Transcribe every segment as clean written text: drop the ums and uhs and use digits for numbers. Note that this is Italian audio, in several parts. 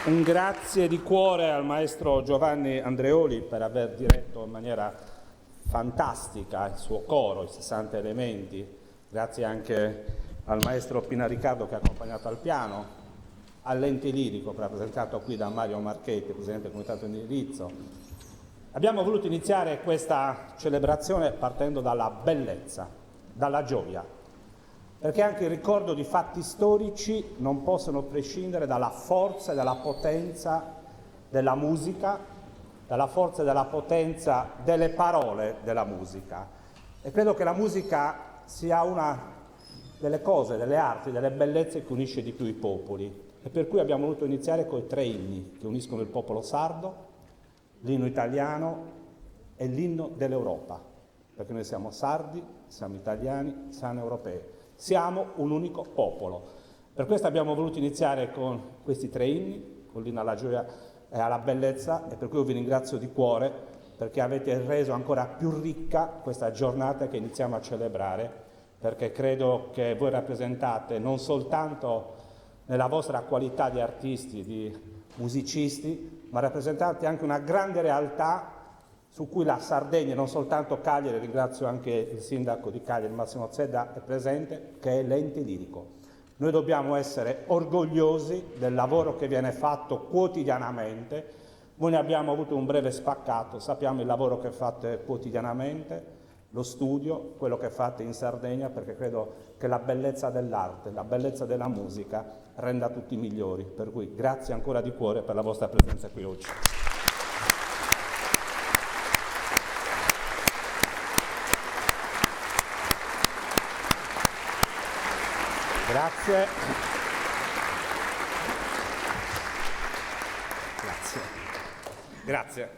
Un grazie di cuore al maestro Giovanni Andreoli per aver diretto in maniera fantastica il suo coro, i 60 elementi. Grazie anche al maestro Pina Riccardo che ha accompagnato al piano, all'ente lirico rappresentato qui da Mario Marchetti, presidente del comitato di indirizzo. Abbiamo voluto iniziare questa celebrazione partendo dalla bellezza, dalla gioia, perché anche il ricordo di fatti storici non possono prescindere dalla forza e dalla potenza della musica, dalla forza e dalla potenza delle parole della musica. E credo che la musica sia una delle cose, delle arti, delle bellezze che unisce di più i popoli. E per cui abbiamo voluto iniziare con i 3 inni che uniscono il popolo sardo, l'inno italiano e l'inno dell'Europa, perché noi siamo sardi, siamo italiani, siamo europei. Siamo un unico popolo. Per questo abbiamo voluto iniziare con questi 3 inni, con l'inno alla gioia e alla bellezza, e per cui io vi ringrazio di cuore perché avete reso ancora più ricca questa giornata che iniziamo a celebrare, perché credo che voi rappresentate non soltanto nella vostra qualità di artisti, di musicisti, ma rappresentate anche una grande realtà su cui la Sardegna, non soltanto Cagliari, ringrazio anche il sindaco di Cagliari, Massimo Zedda, è presente, che è l'ente lirico. Noi dobbiamo essere orgogliosi del lavoro che viene fatto quotidianamente. Voi ne abbiamo avuto un breve spaccato, sappiamo il lavoro che fate quotidianamente, lo studio, quello che fate in Sardegna, perché credo che la bellezza dell'arte, la bellezza della musica renda tutti migliori. Per cui grazie ancora di cuore per la vostra presenza qui oggi. Grazie. Grazie. Grazie.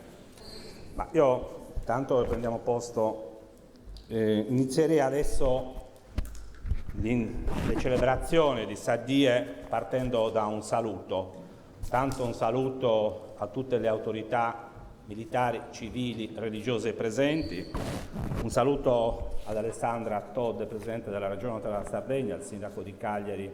Ma io, tanto prendiamo posto, inizierei adesso le celebrazioni di Saddie partendo da un saluto. Tanto un saluto a tutte le autorità militari, civili, religiose presenti. Un saluto ad Alessandra Todd, Presidente della Regione della Sardegna, al Sindaco di Cagliari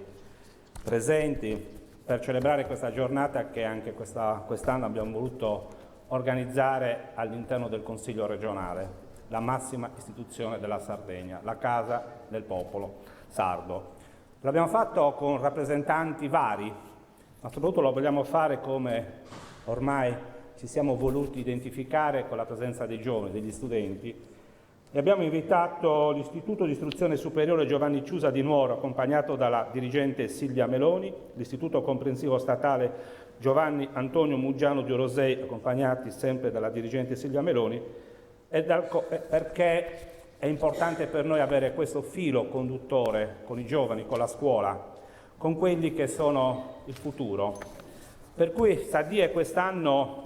presenti, per celebrare questa giornata che anche quest'anno abbiamo voluto organizzare all'interno del Consiglio regionale, la massima istituzione della Sardegna, la Casa del Popolo Sardo. L'abbiamo fatto con rappresentanti vari, ma soprattutto lo vogliamo fare come ormai ci siamo voluti identificare con la presenza dei giovani, degli studenti, e abbiamo invitato l'Istituto di Istruzione Superiore Giovanni Ciusa di Nuoro, accompagnato dalla dirigente Silvia Meloni, l'Istituto Comprensivo Statale Giovanni Antonio Muggiano di Orosei, accompagnati sempre dalla dirigente Silvia Meloni, perché è importante per noi avere questo filo conduttore con i giovani, con la scuola, con quelli che sono il futuro. Per cui Saddie quest'anno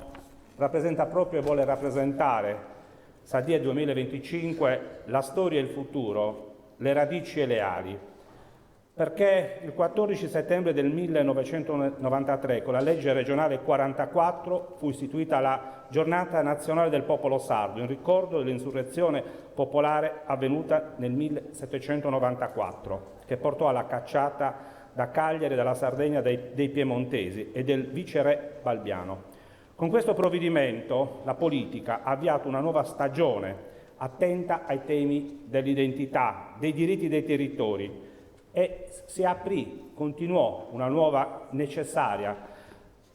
rappresenta proprio e vuole rappresentare Saddie 2025, la storia e il futuro, le radici e le ali, perché il 14 settembre del 1993, con la legge regionale 44, fu istituita la Giornata Nazionale del Popolo Sardo, in ricordo dell'insurrezione popolare avvenuta nel 1794, che portò alla cacciata da Cagliari e dalla Sardegna dei piemontesi e del viceré Balbiano. Con questo provvedimento la politica ha avviato una nuova stagione attenta ai temi dell'identità, dei diritti dei territori e si continuò una nuova necessaria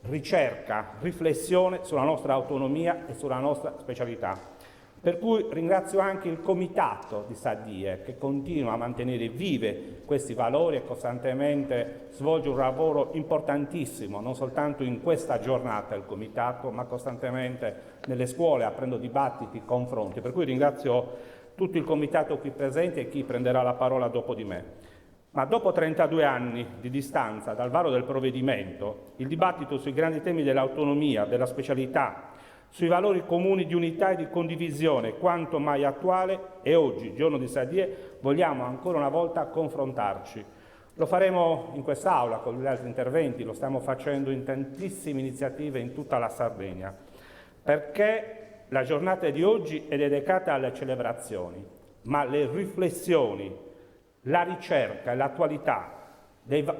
ricerca, riflessione sulla nostra autonomia e sulla nostra specialità. Per cui ringrazio anche il Comitato di Saddie che continua a mantenere vive questi valori e costantemente svolge un lavoro importantissimo, non soltanto in questa giornata il Comitato, ma costantemente nelle scuole, aprendo dibattiti, confronti. Per cui ringrazio tutto il Comitato qui presente e chi prenderà la parola dopo di me. Ma dopo 32 anni di distanza dal varo del provvedimento, il dibattito sui grandi temi dell'autonomia, della specialità, sui valori comuni di unità e di condivisione, quanto mai attuale, e oggi, giorno di Saddie, vogliamo ancora una volta confrontarci. Lo faremo in quest'Aula con gli altri interventi, lo stiamo facendo in tantissime iniziative in tutta la Sardegna, perché la giornata di oggi è dedicata alle celebrazioni, ma le riflessioni, la ricerca e l'attualità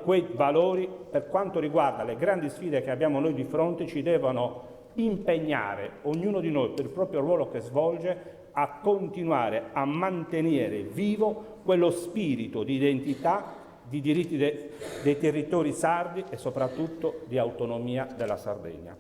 quei valori, per quanto riguarda le grandi sfide che abbiamo noi di fronte, ci devono impegnare, ognuno di noi per il proprio ruolo che svolge, a continuare a mantenere vivo quello spirito di identità, di diritti dei territori sardi e soprattutto di autonomia della Sardegna.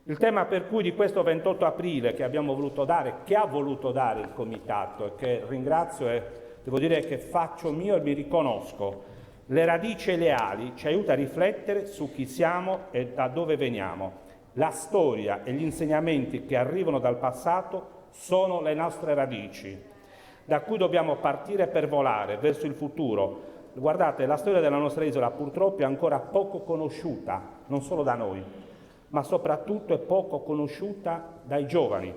Il tema per cui di questo 28 aprile che abbiamo voluto dare, che ha voluto dare il Comitato e che ringrazio e devo dire che faccio mio e mi riconosco, le radici e le ali, ci aiuta a riflettere su chi siamo e da dove veniamo. La storia e gli insegnamenti che arrivano dal passato sono le nostre radici, da cui dobbiamo partire per volare verso il futuro. Guardate, la storia della nostra isola purtroppo è ancora poco conosciuta, non solo da noi, ma soprattutto è poco conosciuta dai giovani.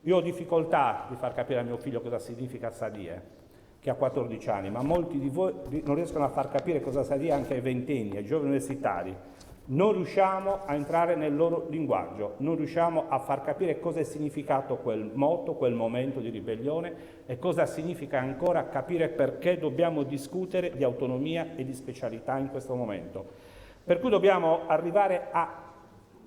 Io ho difficoltà di far capire a mio figlio cosa significa Sadie, che ha 14 anni, ma molti di voi non riescono a far capire cosa Sadie anche ai ventenni, ai giovani universitari. Non riusciamo a entrare nel loro linguaggio, non riusciamo a far capire cosa è significato quel motto, quel momento di ribellione e cosa significa ancora capire perché dobbiamo discutere di autonomia e di specialità in questo momento. Per cui dobbiamo arrivare a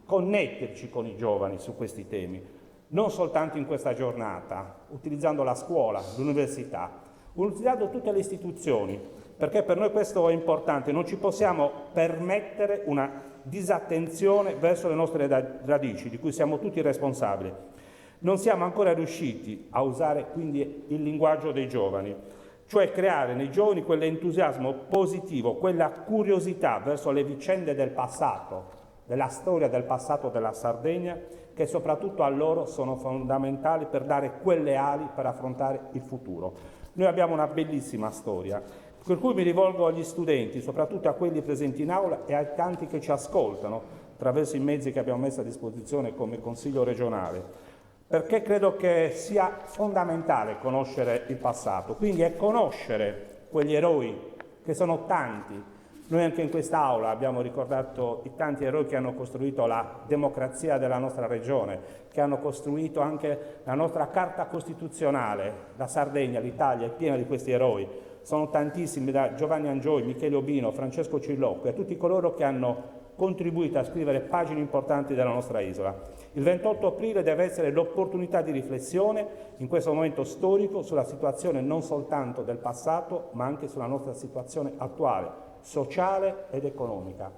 connetterci con i giovani su questi temi, non soltanto in questa giornata, utilizzando la scuola, l'università, utilizzando tutte le istituzioni, perché per noi questo è importante, non ci possiamo permettere una disattenzione verso le nostre radici, di cui siamo tutti responsabili. Non siamo ancora riusciti a usare quindi il linguaggio dei giovani, cioè creare nei giovani quell'entusiasmo positivo, quella curiosità verso le vicende del passato, della storia del passato della Sardegna, che soprattutto a loro sono fondamentali per dare quelle ali per affrontare il futuro. Noi abbiamo una bellissima storia, per cui mi rivolgo agli studenti, soprattutto a quelli presenti in aula e ai tanti che ci ascoltano attraverso i mezzi che abbiamo messo a disposizione come Consiglio regionale, perché credo che sia fondamentale conoscere il passato, quindi è conoscere quegli eroi che sono tanti. Noi anche in quest'Aula abbiamo ricordato i tanti eroi che hanno costruito la democrazia della nostra regione, che hanno costruito anche la nostra Carta Costituzionale. La Sardegna, l'Italia è piena di questi eroi. Sono tantissimi, da Giovanni Angioi, Michele Obino, Francesco Cillocco e tutti coloro che hanno contribuito a scrivere pagine importanti della nostra isola. Il 28 aprile deve essere l'opportunità di riflessione in questo momento storico sulla situazione non soltanto del passato, ma anche sulla nostra situazione attuale, sociale ed economica,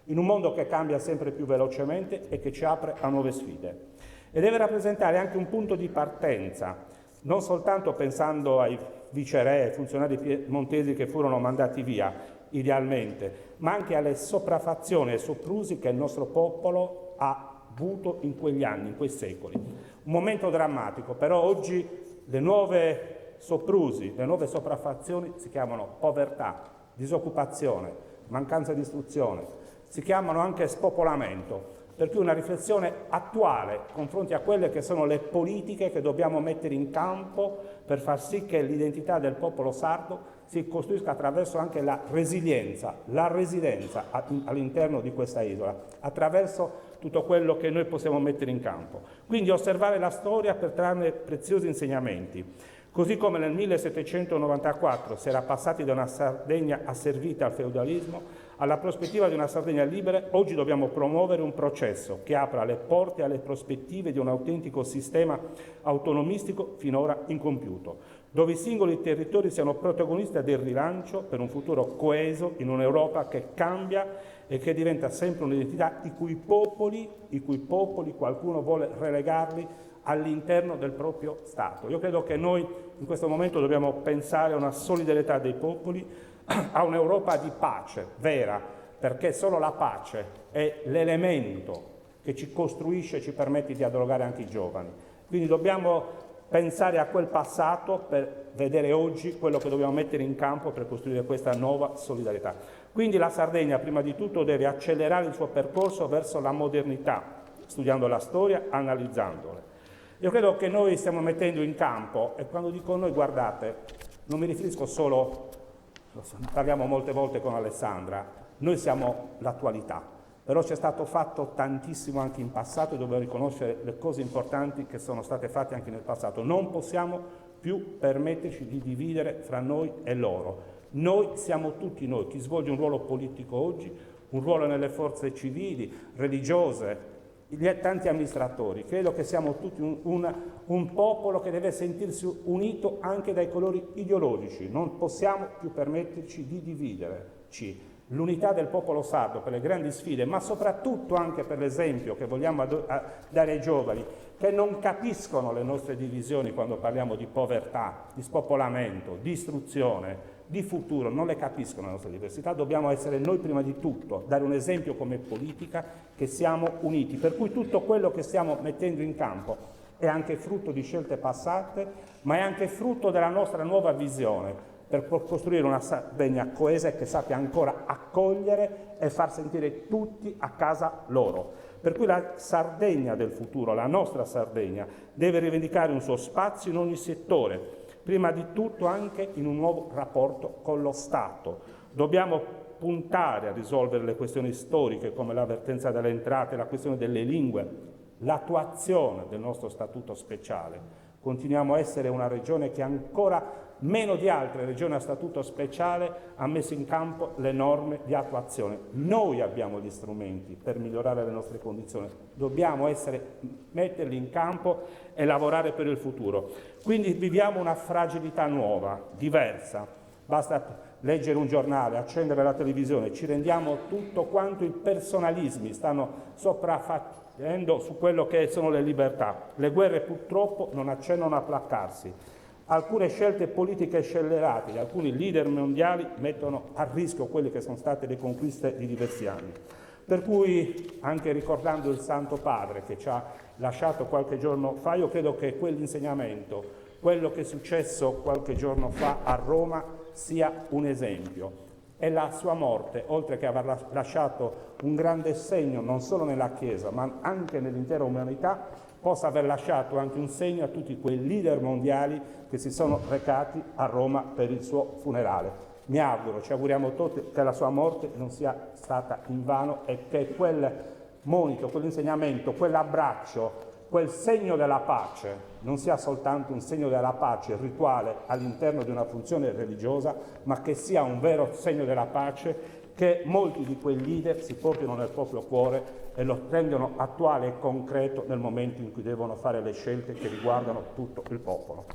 in un mondo che cambia sempre più velocemente e che ci apre a nuove sfide. E deve rappresentare anche un punto di partenza, non soltanto pensando ai viceré, ai funzionari piemontesi che furono mandati via, idealmente, ma anche alle sopraffazioni e soprusi che il nostro popolo ha avuto in quegli anni, in quei secoli. Un momento drammatico, però oggi le nuove soprusi, le nuove sopraffazioni si chiamano povertà, disoccupazione, mancanza di istruzione, si chiamano anche spopolamento, per cui una riflessione attuale confronti a quelle che sono le politiche che dobbiamo mettere in campo per far sì che l'identità del popolo sardo si costruisca attraverso anche la resilienza all'interno di questa isola, attraverso tutto quello che noi possiamo mettere in campo. Quindi osservare la storia per trarne preziosi insegnamenti. Così come nel 1794 si era passati da una Sardegna asservita al feudalismo alla prospettiva di una Sardegna libera, oggi dobbiamo promuovere un processo che apra le porte alle prospettive di un autentico sistema autonomistico finora incompiuto, dove i singoli territori siano protagonisti del rilancio per un futuro coeso in un'Europa che cambia e che diventa sempre un'identità i cui popoli qualcuno vuole relegarli all'interno del proprio Stato. Io credo che noi in questo momento dobbiamo pensare a una solidarietà dei popoli, a un'Europa di pace vera, perché solo la pace è l'elemento che ci costruisce e ci permette di dialogare anche i giovani. Quindi dobbiamo pensare a quel passato per vedere oggi quello che dobbiamo mettere in campo per costruire questa nuova solidarietà. Quindi la Sardegna prima di tutto deve accelerare il suo percorso verso la modernità, studiando la storia, analizzandola. Io credo che noi stiamo mettendo in campo, e quando dico noi, guardate, non mi riferisco solo, parliamo molte volte con Alessandra, noi siamo l'attualità, però c'è stato fatto tantissimo anche in passato e dobbiamo riconoscere le cose importanti che sono state fatte anche nel passato. Non possiamo più permetterci di dividere fra noi e loro. Noi siamo tutti noi, chi svolge un ruolo politico oggi, un ruolo nelle forze civili, religiose, tanti amministratori. Credo che siamo tutti un popolo che deve sentirsi unito anche dai colori ideologici. Non possiamo più permetterci di dividerci. L'unità del popolo sardo per le grandi sfide, ma soprattutto anche per l'esempio che vogliamo dare ai giovani, che non capiscono le nostre divisioni quando parliamo di povertà, di spopolamento, di istruzione, di futuro, non le capiscono le nostre diversità. Dobbiamo essere noi prima di tutto, dare un esempio come politica che siamo uniti, per cui tutto quello che stiamo mettendo in campo è anche frutto di scelte passate, ma è anche frutto della nostra nuova visione per costruire una Sardegna coesa e che sappia ancora accogliere e far sentire tutti a casa loro. Per cui la Sardegna del futuro, la nostra Sardegna, deve rivendicare un suo spazio in ogni settore, prima di tutto anche in un nuovo rapporto con lo Stato. Dobbiamo puntare a risolvere le questioni storiche come la vertenza delle entrate, la questione delle lingue, l'attuazione del nostro statuto speciale. Continuiamo a essere una regione che ancora meno di altre regioni a statuto speciale ha messo in campo le norme di attuazione. Noi abbiamo gli strumenti per migliorare le nostre condizioni, dobbiamo metterli in campo e lavorare per il futuro. Quindi viviamo una fragilità nuova, diversa. Basta leggere un giornale, accendere la televisione, ci rendiamo tutto quanto i personalismi stanno sopraffacendo su quello che sono le libertà. Le guerre purtroppo non accennano a placarsi. Alcune scelte politiche scellerate di alcuni leader mondiali mettono a rischio quelle che sono state le conquiste di diversi anni. Per cui, anche ricordando il Santo Padre che ci ha lasciato qualche giorno fa, io credo che quell'insegnamento, quello che è successo qualche giorno fa a Roma, sia un esempio. E la sua morte, oltre che aver lasciato un grande segno non solo nella Chiesa, ma anche nell'intera umanità, possa aver lasciato anche un segno a tutti quei leader mondiali che si sono recati a Roma per il suo funerale. Mi auguro, ci auguriamo tutti che la sua morte non sia stata invano e che quel monito, quell'insegnamento, quell'abbraccio, quel segno della pace non sia soltanto un segno della pace rituale all'interno di una funzione religiosa, ma che sia un vero segno della pace, che molti di quei leader si portino nel proprio cuore e lo rendano attuale e concreto nel momento in cui devono fare le scelte che riguardano tutto il popolo.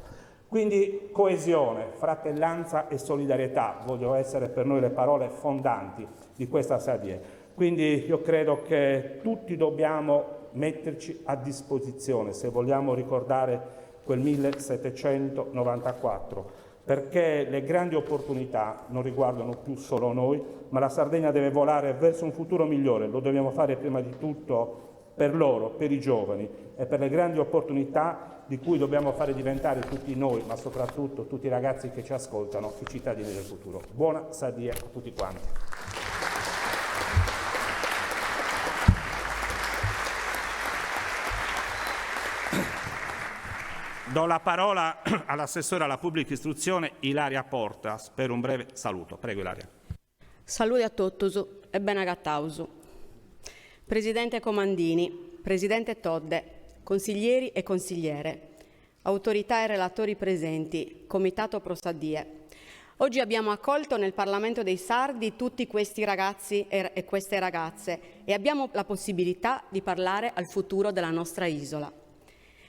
Quindi coesione, fratellanza e solidarietà vogliono essere per noi le parole fondanti di questa Sadie. Quindi io credo che tutti dobbiamo metterci a disposizione se vogliamo ricordare quel 1794, perché le grandi opportunità non riguardano più solo noi, ma la Sardegna deve volare verso un futuro migliore. Lo dobbiamo fare prima di tutto per loro, per i giovani e per le grandi opportunità di cui dobbiamo fare diventare tutti noi, ma soprattutto tutti i ragazzi che ci ascoltano, i cittadini del futuro. Buona Sadie a tutti quanti. Do la parola all'assessore alla pubblica istruzione Ilaria Portas per un breve saluto. Prego Ilaria. Saluti a tutti e ben agattausu. Presidente Comandini, Presidente Todde, consiglieri e consigliere, autorità e relatori presenti, Comitato Pro Sadie. Oggi abbiamo accolto nel Parlamento dei Sardi tutti questi ragazzi e queste ragazze e abbiamo la possibilità di parlare al futuro della nostra isola.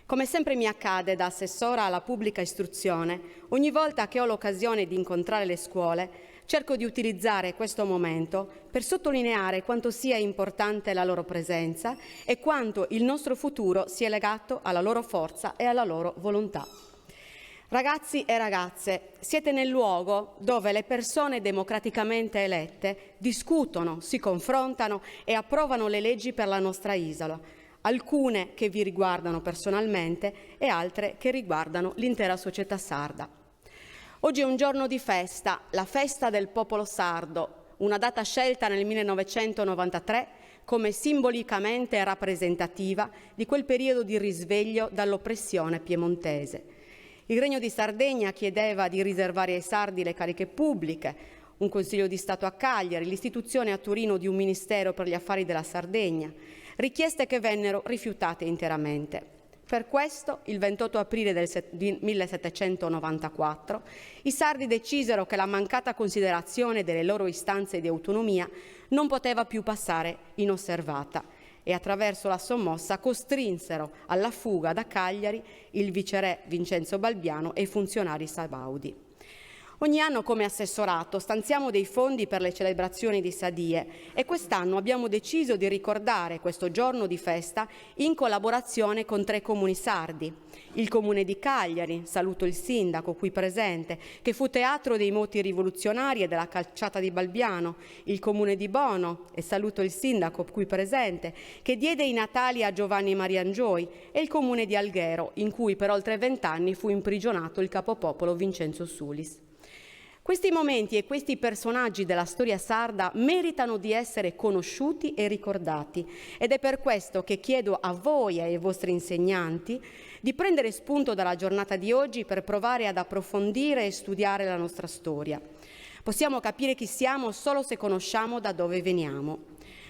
Come sempre mi accade da assessora alla pubblica istruzione, ogni volta che ho l'occasione di incontrare le scuole, cerco di utilizzare questo momento per sottolineare quanto sia importante la loro presenza e quanto il nostro futuro sia legato alla loro forza e alla loro volontà. Ragazzi e ragazze, siete nel luogo dove le persone democraticamente elette discutono, si confrontano e approvano le leggi per la nostra isola, alcune che vi riguardano personalmente e altre che riguardano l'intera società sarda. Oggi è un giorno di festa, la festa del popolo sardo, una data scelta nel 1993 come simbolicamente rappresentativa di quel periodo di risveglio dall'oppressione piemontese. Il Regno di Sardegna chiedeva di riservare ai sardi le cariche pubbliche, un Consiglio di Stato a Cagliari, l'istituzione a Torino di un Ministero per gli affari della Sardegna, richieste che vennero rifiutate interamente. Per questo, il 28 aprile del 1794, i sardi decisero che la mancata considerazione delle loro istanze di autonomia non poteva più passare inosservata e attraverso la sommossa costrinsero alla fuga da Cagliari il viceré Vincenzo Balbiano e i funzionari sabaudi. Ogni anno come assessorato stanziamo dei fondi per le celebrazioni di Sadie e quest'anno abbiamo deciso di ricordare questo giorno di festa in collaborazione con 3 comuni sardi. Il comune di Cagliari, saluto il sindaco qui presente, che fu teatro dei moti rivoluzionari e della cacciata di Balbiano, il comune di Bono, e saluto il sindaco qui presente, che diede i natali a Giovanni Mariangioi, e il comune di Alghero, in cui per oltre 20 anni fu imprigionato il capopopolo Vincenzo Sulis. Questi momenti e questi personaggi della storia sarda meritano di essere conosciuti e ricordati ed è per questo che chiedo a voi e ai vostri insegnanti di prendere spunto dalla giornata di oggi per provare ad approfondire e studiare la nostra storia. Possiamo capire chi siamo solo se conosciamo da dove veniamo.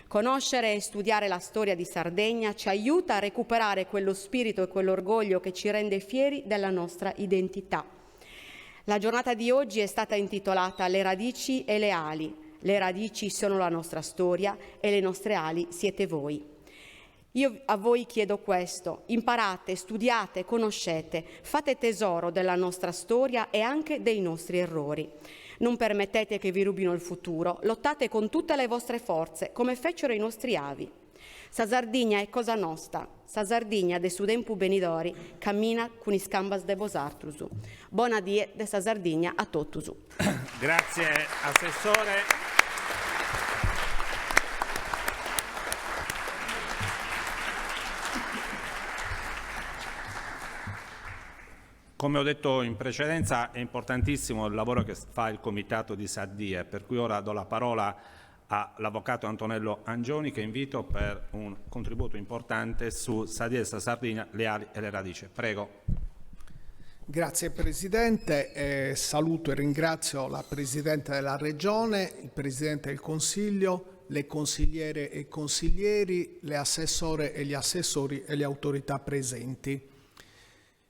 Conoscere e studiare la storia di Sardegna ci aiuta a recuperare quello spirito e quell'orgoglio che ci rende fieri della nostra identità. La giornata di oggi è stata intitolata Le radici e le ali. Le radici sono la nostra storia e le nostre ali siete voi. Io a voi chiedo questo: imparate, studiate, conoscete, fate tesoro della nostra storia e anche dei nostri errori. Non permettete che vi rubino il futuro, lottate con tutte le vostre forze, come fecero i nostri avi. Sa Sardigna è cosa nostra, sa Sardigna de su tempu benidori cammina con i scambas de Bosartrusu. Buona die de sa Sardigna a tottusu. Grazie Assessore. Come ho detto in precedenza, è importantissimo il lavoro che fa il Comitato di Sadie, per cui ora do la parola all'Avvocato Antonello Angioni, che invito per un contributo importante su Sadie e Sardegna, le ali e le radici. Prego. Grazie Presidente, saluto e ringrazio la Presidente della Regione, il Presidente del Consiglio, le consigliere e i consiglieri, le assessore e gli assessori e le autorità presenti.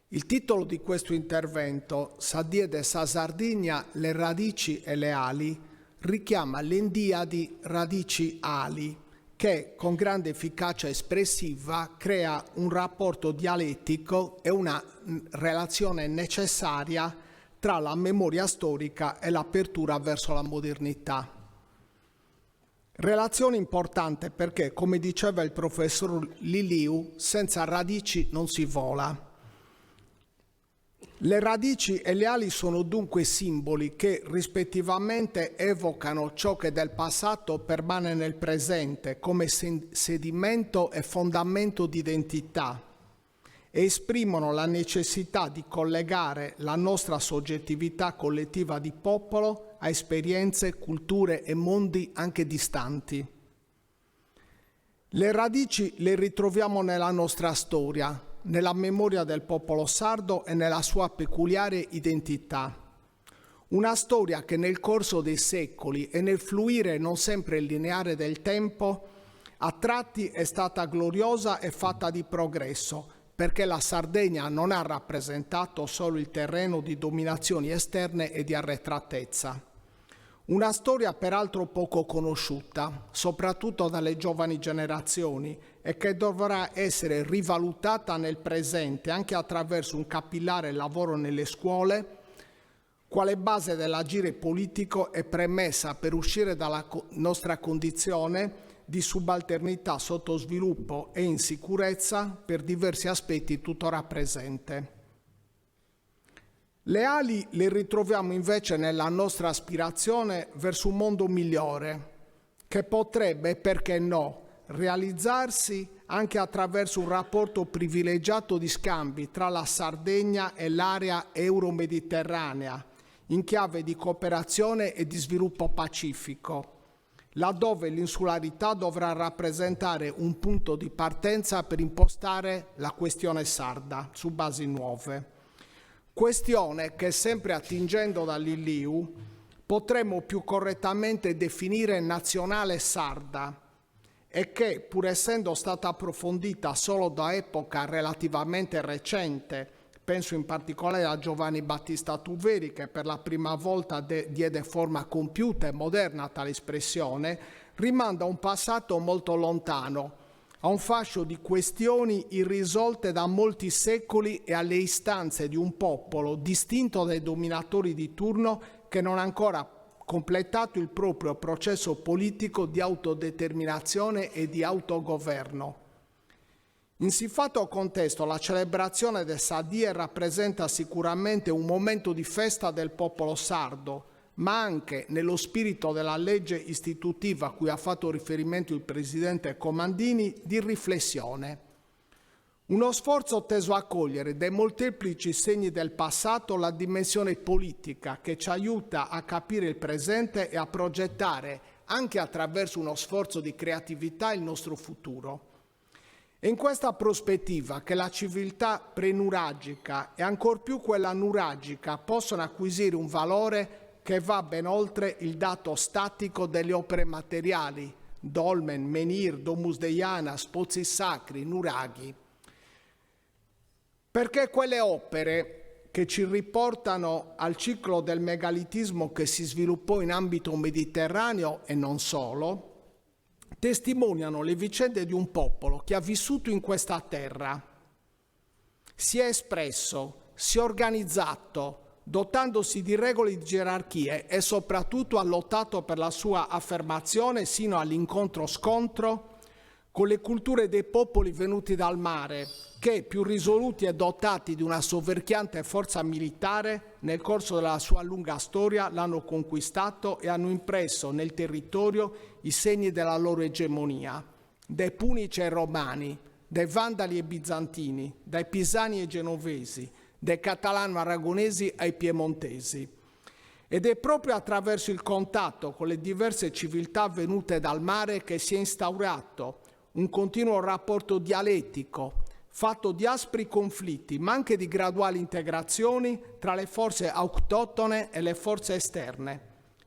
Il titolo di questo intervento, Sadie de sa Sardigna, le radici e le ali, richiama l'endiadi radici ali che con grande efficacia espressiva crea un rapporto dialettico e una relazione necessaria tra la memoria storica e l'apertura verso la modernità. Relazione importante perché, come diceva il professor Liliu, senza radici non si vola. Le radici e le ali sono dunque simboli che rispettivamente evocano ciò che del passato permane nel presente come sedimento e fondamento di identità e esprimono la necessità di collegare la nostra soggettività collettiva di popolo a esperienze, culture e mondi anche distanti. Le radici le ritroviamo nella nostra storia, nella memoria del popolo sardo e nella sua peculiare identità. Una storia che nel corso dei secoli e nel fluire non sempre lineare del tempo, a tratti è stata gloriosa e fatta di progresso, perché la Sardegna non ha rappresentato solo il terreno di dominazioni esterne e di arretratezza. Una storia peraltro poco conosciuta, soprattutto dalle giovani generazioni, e che dovrà essere rivalutata nel presente anche attraverso un capillare lavoro nelle scuole, quale base dell'agire politico e premessa per uscire dalla nostra condizione di subalternità, sottosviluppo e insicurezza per diversi aspetti tuttora presente. Le ali le ritroviamo invece nella nostra aspirazione verso un mondo migliore, che potrebbe, perché no, realizzarsi anche attraverso un rapporto privilegiato di scambi tra la Sardegna e l'area euro-mediterranea, in chiave di cooperazione e di sviluppo pacifico, laddove l'insularità dovrà rappresentare un punto di partenza per impostare la questione sarda su basi nuove. Questione che, sempre attingendo dall'Iliu, potremmo più correttamente definire nazionale sarda e che, pur essendo stata approfondita solo da epoca relativamente recente, penso in particolare a Giovanni Battista Tuveri, che per la prima volta diede forma compiuta e moderna a tale espressione, rimanda a un passato molto lontano, a un fascio di questioni irrisolte da molti secoli e alle istanze di un popolo distinto dai dominatori di turno che non ha ancora completato il proprio processo politico di autodeterminazione e di autogoverno. In siffatto contesto, la celebrazione del Sadie rappresenta sicuramente un momento di festa del popolo sardo, ma anche, nello spirito della legge istitutiva a cui ha fatto riferimento il Presidente Comandini, di riflessione. Uno sforzo teso a cogliere dai molteplici segni del passato la dimensione politica che ci aiuta a capire il presente e a progettare, anche attraverso uno sforzo di creatività, il nostro futuro. È in questa prospettiva che la civiltà prenuragica e ancor più quella nuragica possono acquisire un valore che va ben oltre il dato statico delle opere materiali, dolmen, menhir, domus deiana, sposi sacri, nuraghi. Perché quelle opere che ci riportano al ciclo del megalitismo che si sviluppò in ambito mediterraneo e non solo, testimoniano le vicende di un popolo che ha vissuto in questa terra, si è espresso, si è organizzato, dotandosi di regole di gerarchie e soprattutto ha lottato per la sua affermazione sino all'incontro-scontro con le culture dei popoli venuti dal mare che, più risoluti e dotati di una soverchiante forza militare, nel corso della sua lunga storia l'hanno conquistato e hanno impresso nel territorio i segni della loro egemonia, dai Punici ai Romani, dai Vandali ai Bizantini, dai Pisani ai Genovesi, dai Catalano-Aragonesi ai Piemontesi. Ed è proprio attraverso il contatto con le diverse civiltà venute dal mare che si è instaurato un continuo rapporto dialettico, fatto di aspri conflitti, ma anche di graduali integrazioni tra le forze autoctone e le forze esterne.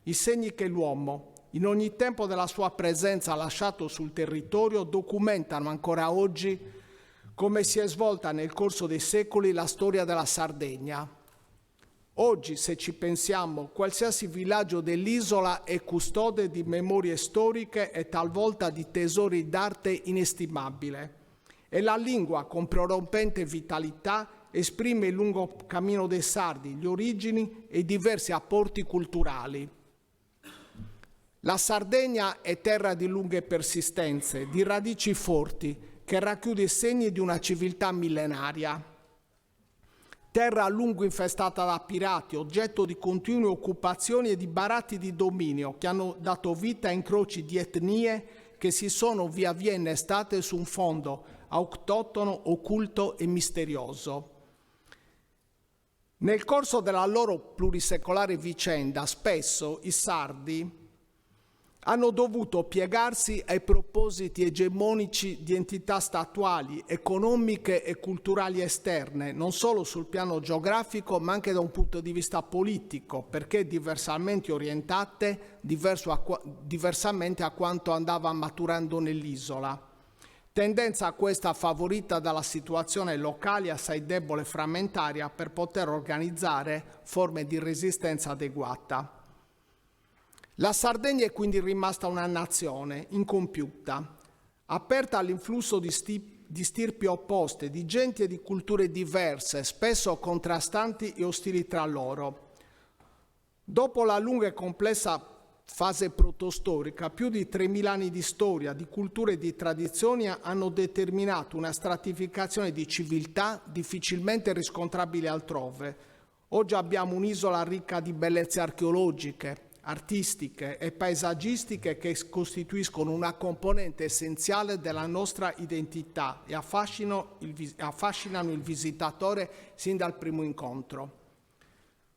I segni che l'uomo, in ogni tempo della sua presenza lasciato sul territorio, documentano ancora oggi come si è svolta nel corso dei secoli la storia della Sardegna. Oggi, se ci pensiamo, qualsiasi villaggio dell'isola è custode di memorie storiche e talvolta di tesori d'arte inestimabile. E la lingua, con prorompente vitalità, esprime il lungo cammino dei sardi, le origini e i diversi apporti culturali. La Sardegna è terra di lunghe persistenze, di radici forti, che racchiude i segni di una civiltà millenaria. Terra a lungo infestata da pirati, oggetto di continue occupazioni e di baratti di dominio che hanno dato vita a incroci di etnie che si sono via via innestate su un fondo autoctono, occulto e misterioso. Nel corso della loro plurisecolare vicenda, spesso i sardi hanno dovuto piegarsi ai propositi egemonici di entità statuali, economiche e culturali esterne, non solo sul piano geografico, ma anche da un punto di vista politico, perché diversamente orientate, diversamente a quanto andava maturando nell'isola. Tendenza questa favorita dalla situazione locale assai debole e frammentaria per poter organizzare forme di resistenza adeguata. La Sardegna è quindi rimasta una nazione incompiuta, aperta all'influsso di stirpi opposte, di genti e di culture diverse, spesso contrastanti e ostili tra loro. Dopo la lunga e complessa fase protostorica, più di 3.000 anni di storia, di culture e di tradizioni hanno determinato una stratificazione di civiltà difficilmente riscontrabile altrove. Oggi abbiamo un'isola ricca di bellezze archeologiche, artistiche e paesaggistiche che costituiscono una componente essenziale della nostra identità e affascinano il visitatore sin dal primo incontro.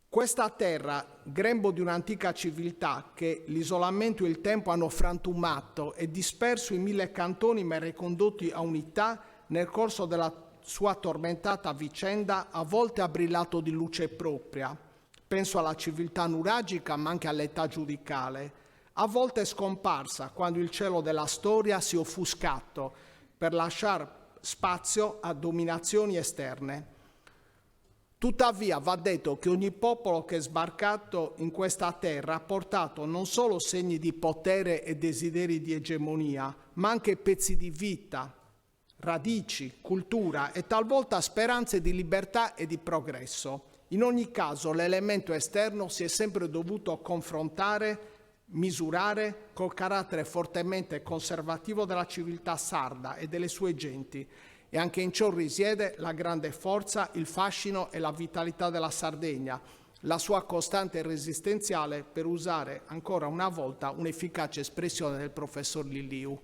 Questa terra, grembo di un'antica civiltà che l'isolamento e il tempo hanno frantumato e disperso in 1000 cantoni ma ricondotti a unità, nel corso della sua tormentata vicenda a volte ha brillato di luce propria. Penso alla civiltà nuragica ma anche all'età giudicale, a volte è scomparsa quando il cielo della storia si è offuscato per lasciare spazio a dominazioni esterne. Tuttavia va detto che ogni popolo che è sbarcato in questa terra ha portato non solo segni di potere e desideri di egemonia, ma anche pezzi di vita, radici, cultura e talvolta speranze di libertà e di progresso. In ogni caso l'elemento esterno si è sempre dovuto confrontare, misurare col carattere fortemente conservativo della civiltà sarda e delle sue genti, e anche in ciò risiede la grande forza, il fascino e la vitalità della Sardegna, la sua costante resistenziale, per usare ancora una volta un'efficace espressione del professor Liliu.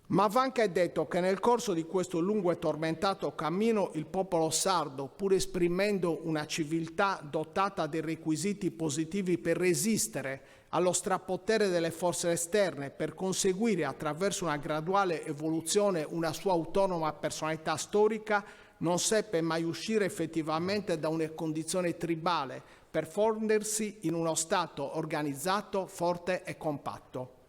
Ma va anche detto che nel corso di questo lungo e tormentato cammino il popolo sardo, pur esprimendo una civiltà dotata dei requisiti positivi per resistere allo strapotere delle forze esterne, per conseguire attraverso una graduale evoluzione una sua autonoma personalità storica, non seppe mai uscire effettivamente da una condizione tribale per fondersi in uno Stato organizzato, forte e compatto.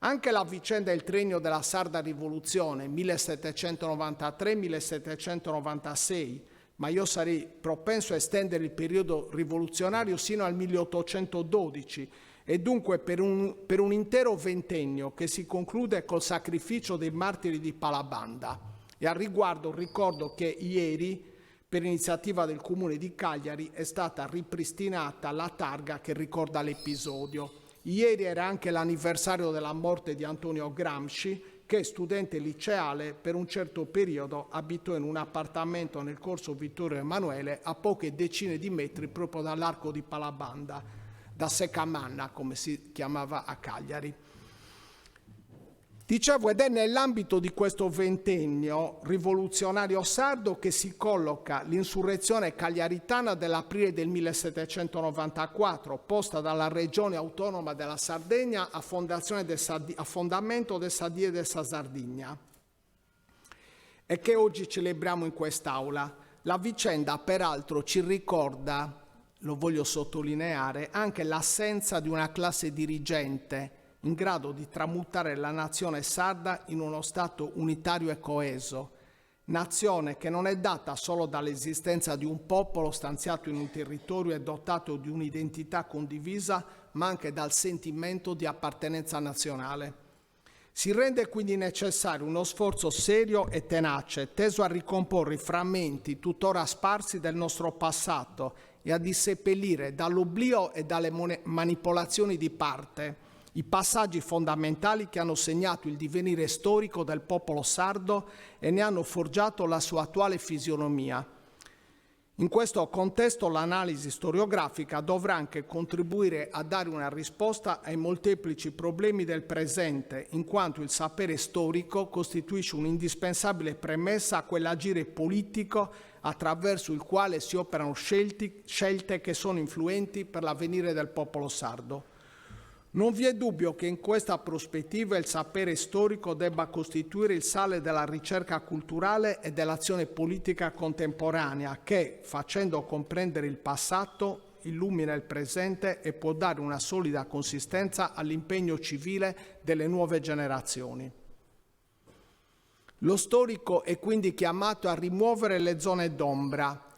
Anche la vicenda del triennio della Sarda Rivoluzione 1793-1796, ma io sarei propenso a estendere il periodo rivoluzionario sino al 1812 e dunque per un intero ventennio che si conclude col sacrificio dei martiri di Palabanda. E al riguardo ricordo che ieri, per iniziativa del Comune di Cagliari, è stata ripristinata la targa che ricorda l'episodio. Ieri era anche l'anniversario della morte di Antonio Gramsci, che, studente liceale, per un certo periodo abitò in un appartamento nel corso Vittorio Emanuele, a poche decine di metri proprio dall'Arco di Palabanda, da Secamanna, come si chiamava a Cagliari. Dicevo, ed è nell'ambito di questo ventennio rivoluzionario sardo che si colloca l'insurrezione cagliaritana dell'aprile del 1794, posta dalla regione autonoma della Sardegna a fondamento del Sadie della Sardegna, e che oggi celebriamo in quest'Aula. La vicenda, peraltro, ci ricorda, lo voglio sottolineare, anche l'assenza di una classe dirigente in grado di tramutare la nazione sarda in uno Stato unitario e coeso, nazione che non è data solo dall'esistenza di un popolo stanziato in un territorio e dotato di un'identità condivisa, ma anche dal sentimento di appartenenza nazionale. Si rende quindi necessario uno sforzo serio e tenace, teso a ricomporre i frammenti tuttora sparsi del nostro passato e a disseppellire dall'oblio e dalle manipolazioni di parte i passaggi fondamentali che hanno segnato il divenire storico del popolo sardo e ne hanno forgiato la sua attuale fisionomia. In questo contesto l'analisi storiografica dovrà anche contribuire a dare una risposta ai molteplici problemi del presente, in quanto il sapere storico costituisce un'indispensabile premessa a quell'agire politico attraverso il quale si operano scelte che sono influenti per l'avvenire del popolo sardo. Non vi è dubbio che in questa prospettiva il sapere storico debba costituire il sale della ricerca culturale e dell'azione politica contemporanea che, facendo comprendere il passato, illumina il presente e può dare una solida consistenza all'impegno civile delle nuove generazioni. Lo storico è quindi chiamato a rimuovere le zone d'ombra,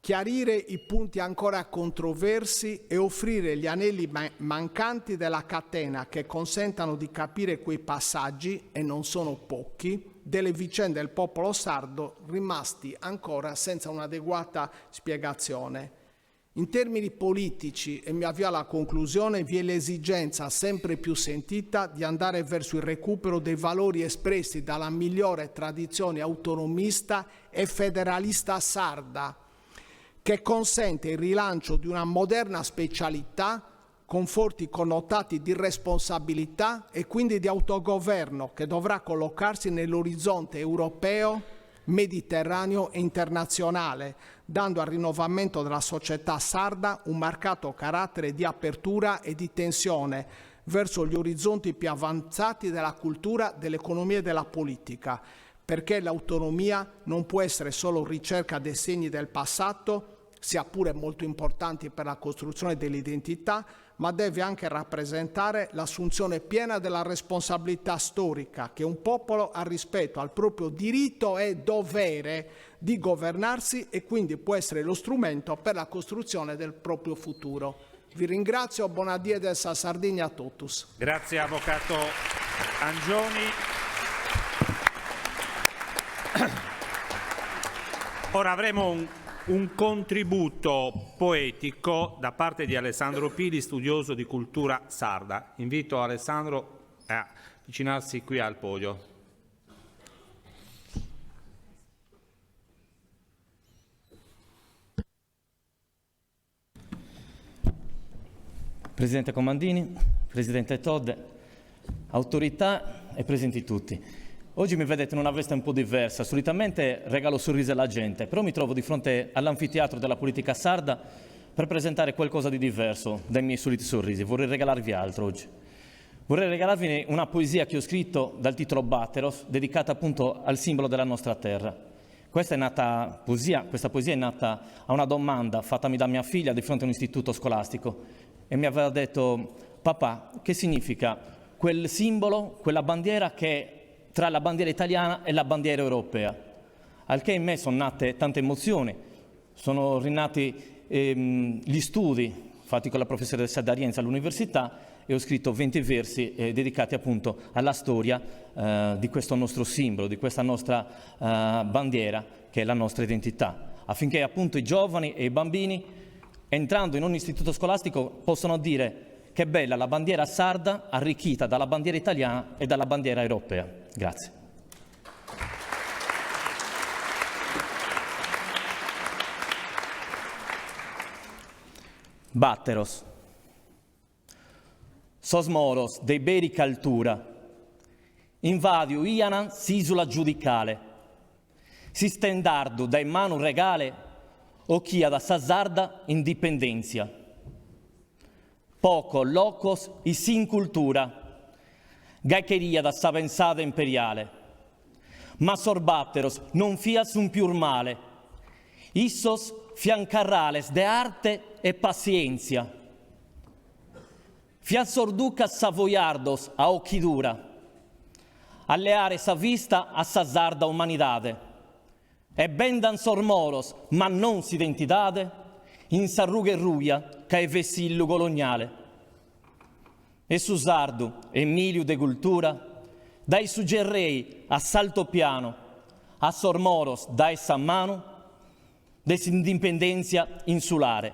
chiarire i punti ancora controversi e offrire gli anelli mancanti della catena che consentano di capire quei passaggi, e non sono pochi, delle vicende del popolo sardo rimasti ancora senza un'adeguata spiegazione. In termini politici, e mi avvio alla conclusione, vi è l'esigenza sempre più sentita di andare verso il recupero dei valori espressi dalla migliore tradizione autonomista e federalista sarda, che consente il rilancio di una moderna specialità con forti connotati di responsabilità e quindi di autogoverno che dovrà collocarsi nell'orizzonte europeo, mediterraneo e internazionale, dando al rinnovamento della società sarda un marcato carattere di apertura e di tensione verso gli orizzonti più avanzati della cultura, dell'economia e della politica, perché l'autonomia non può essere solo ricerca dei segni del passato, sia pure molto importanti per la costruzione dell'identità, ma deve anche rappresentare l'assunzione piena della responsabilità storica che un popolo ha rispetto al proprio diritto e dovere di governarsi e quindi può essere lo strumento per la costruzione del proprio futuro. Vi ringrazio, buona diedes a Sardegna a totus. Grazie Avvocato Angioni. Ora avremo un contributo poetico da parte di Alessandro Pili, studioso di cultura sarda. Invito Alessandro a avvicinarsi qui al podio. Presidente Comandini, Presidente Todde, autorità e presenti tutti. Oggi mi vedete in una veste un po' diversa, solitamente regalo sorrisi alla gente, però mi trovo di fronte all'anfiteatro della politica sarda per presentare qualcosa di diverso dai miei soliti sorrisi. Vorrei regalarvi altro oggi. Vorrei regalarvi una poesia che ho scritto dal titolo Batteros, dedicata appunto al simbolo della nostra terra. Questa poesia è nata a una domanda fattami da mia figlia di fronte a un istituto scolastico e mi aveva detto: papà, che significa quel simbolo, quella bandiera che tra la bandiera italiana e la bandiera europea? Al che in me sono nate tante emozioni, sono rinati gli studi fatti con la professoressa D'Arienza all'università e ho scritto 20 versi dedicati appunto alla storia di questo nostro simbolo, di questa nostra bandiera che è la nostra identità, affinché appunto i giovani e i bambini, entrando in un istituto scolastico, possano dire: che bella la bandiera sarda arricchita dalla bandiera italiana e dalla bandiera europea. Grazie. Batteros. Sosmoros, dei beri caltura. Invadio Ianan s'isula giudicale. Si stendardo dai manu regale o chia da sazzarda indipendenzia. Poco locos e sin cultura, gaicheria da sa pensata imperiale. Ma sorbatteros non fias un più male, issos fiancarrales de arte e pazienza. Fias sorducas savoiardos a occhi dura, alleare sa vista a sa sarda umanidade, e bendan sormoros, ma non s'identidade, in sarruga e ruia ca è vessillo coloniale. E su sardu, Emilio de cultura, dai suggerrei a salto piano, a sormoros dai sammano, desindipendenza insulare.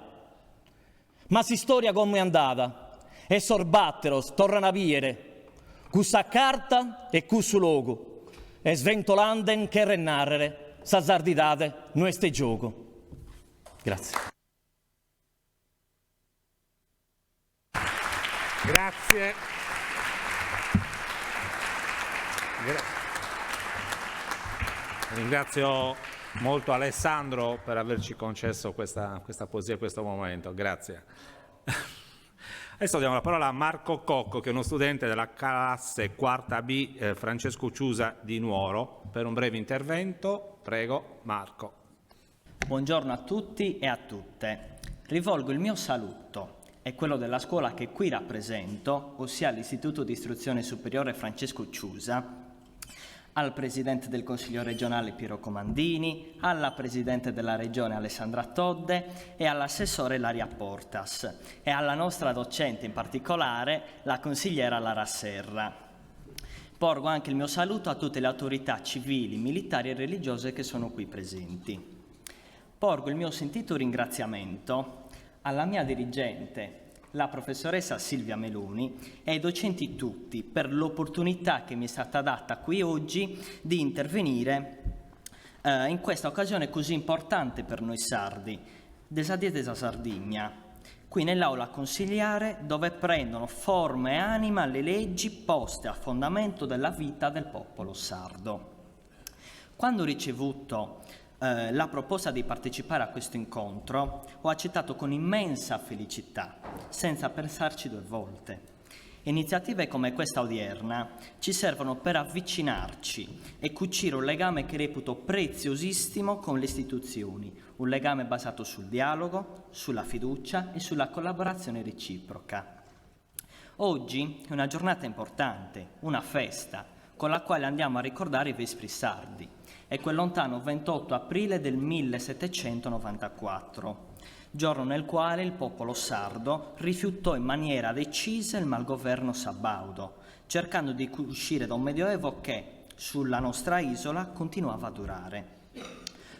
Ma si storia come è andata, e sorbatteros tornano a viere, cussa carta e cussu logo, e sventolanden che rennarrere, sa sardidade nueste gioco. Grazie. Grazie. Ringrazio molto Alessandro per averci concesso questa poesia in questo momento. Grazie. Adesso diamo la parola a Marco Cocco, che è uno studente della classe quarta B Francesco Ciusa di Nuoro, per un breve intervento. Prego, Marco. Buongiorno a tutti e a tutte. Rivolgo il mio saluto e quello della scuola che qui rappresento, ossia l'Istituto di Istruzione Superiore Francesco Ciusa, al Presidente del Consiglio regionale Piero Comandini, alla Presidente della Regione Alessandra Todde e all'Assessore Ilaria Portas e alla nostra docente in particolare, la consigliera Lara Serra. Porgo anche il mio saluto a tutte le autorità civili, militari e religiose che sono qui presenti. Porgo il mio sentito ringraziamento alla mia dirigente, la professoressa Silvia Meloni, e ai docenti tutti per l'opportunità che mi è stata data qui oggi di intervenire in questa occasione così importante per noi sardi, desa Dietesa Sardigna, qui nell'aula consigliare dove prendono forma e anima le leggi poste a fondamento della vita del popolo sardo. Quando ho ricevuto la proposta di partecipare a questo incontro, ho accettato con immensa felicità, senza pensarci due volte. Iniziative come questa odierna ci servono per avvicinarci e cucire un legame che reputo preziosissimo con le istituzioni, un legame basato sul dialogo, sulla fiducia e sulla collaborazione reciproca. Oggi è una giornata importante, una festa, con la quale andiamo a ricordare i Vespri sardi. È quel lontano 28 aprile del 1794, giorno nel quale il popolo sardo rifiutò in maniera decisa il malgoverno sabaudo, cercando di uscire da un medioevo che, sulla nostra isola, continuava a durare.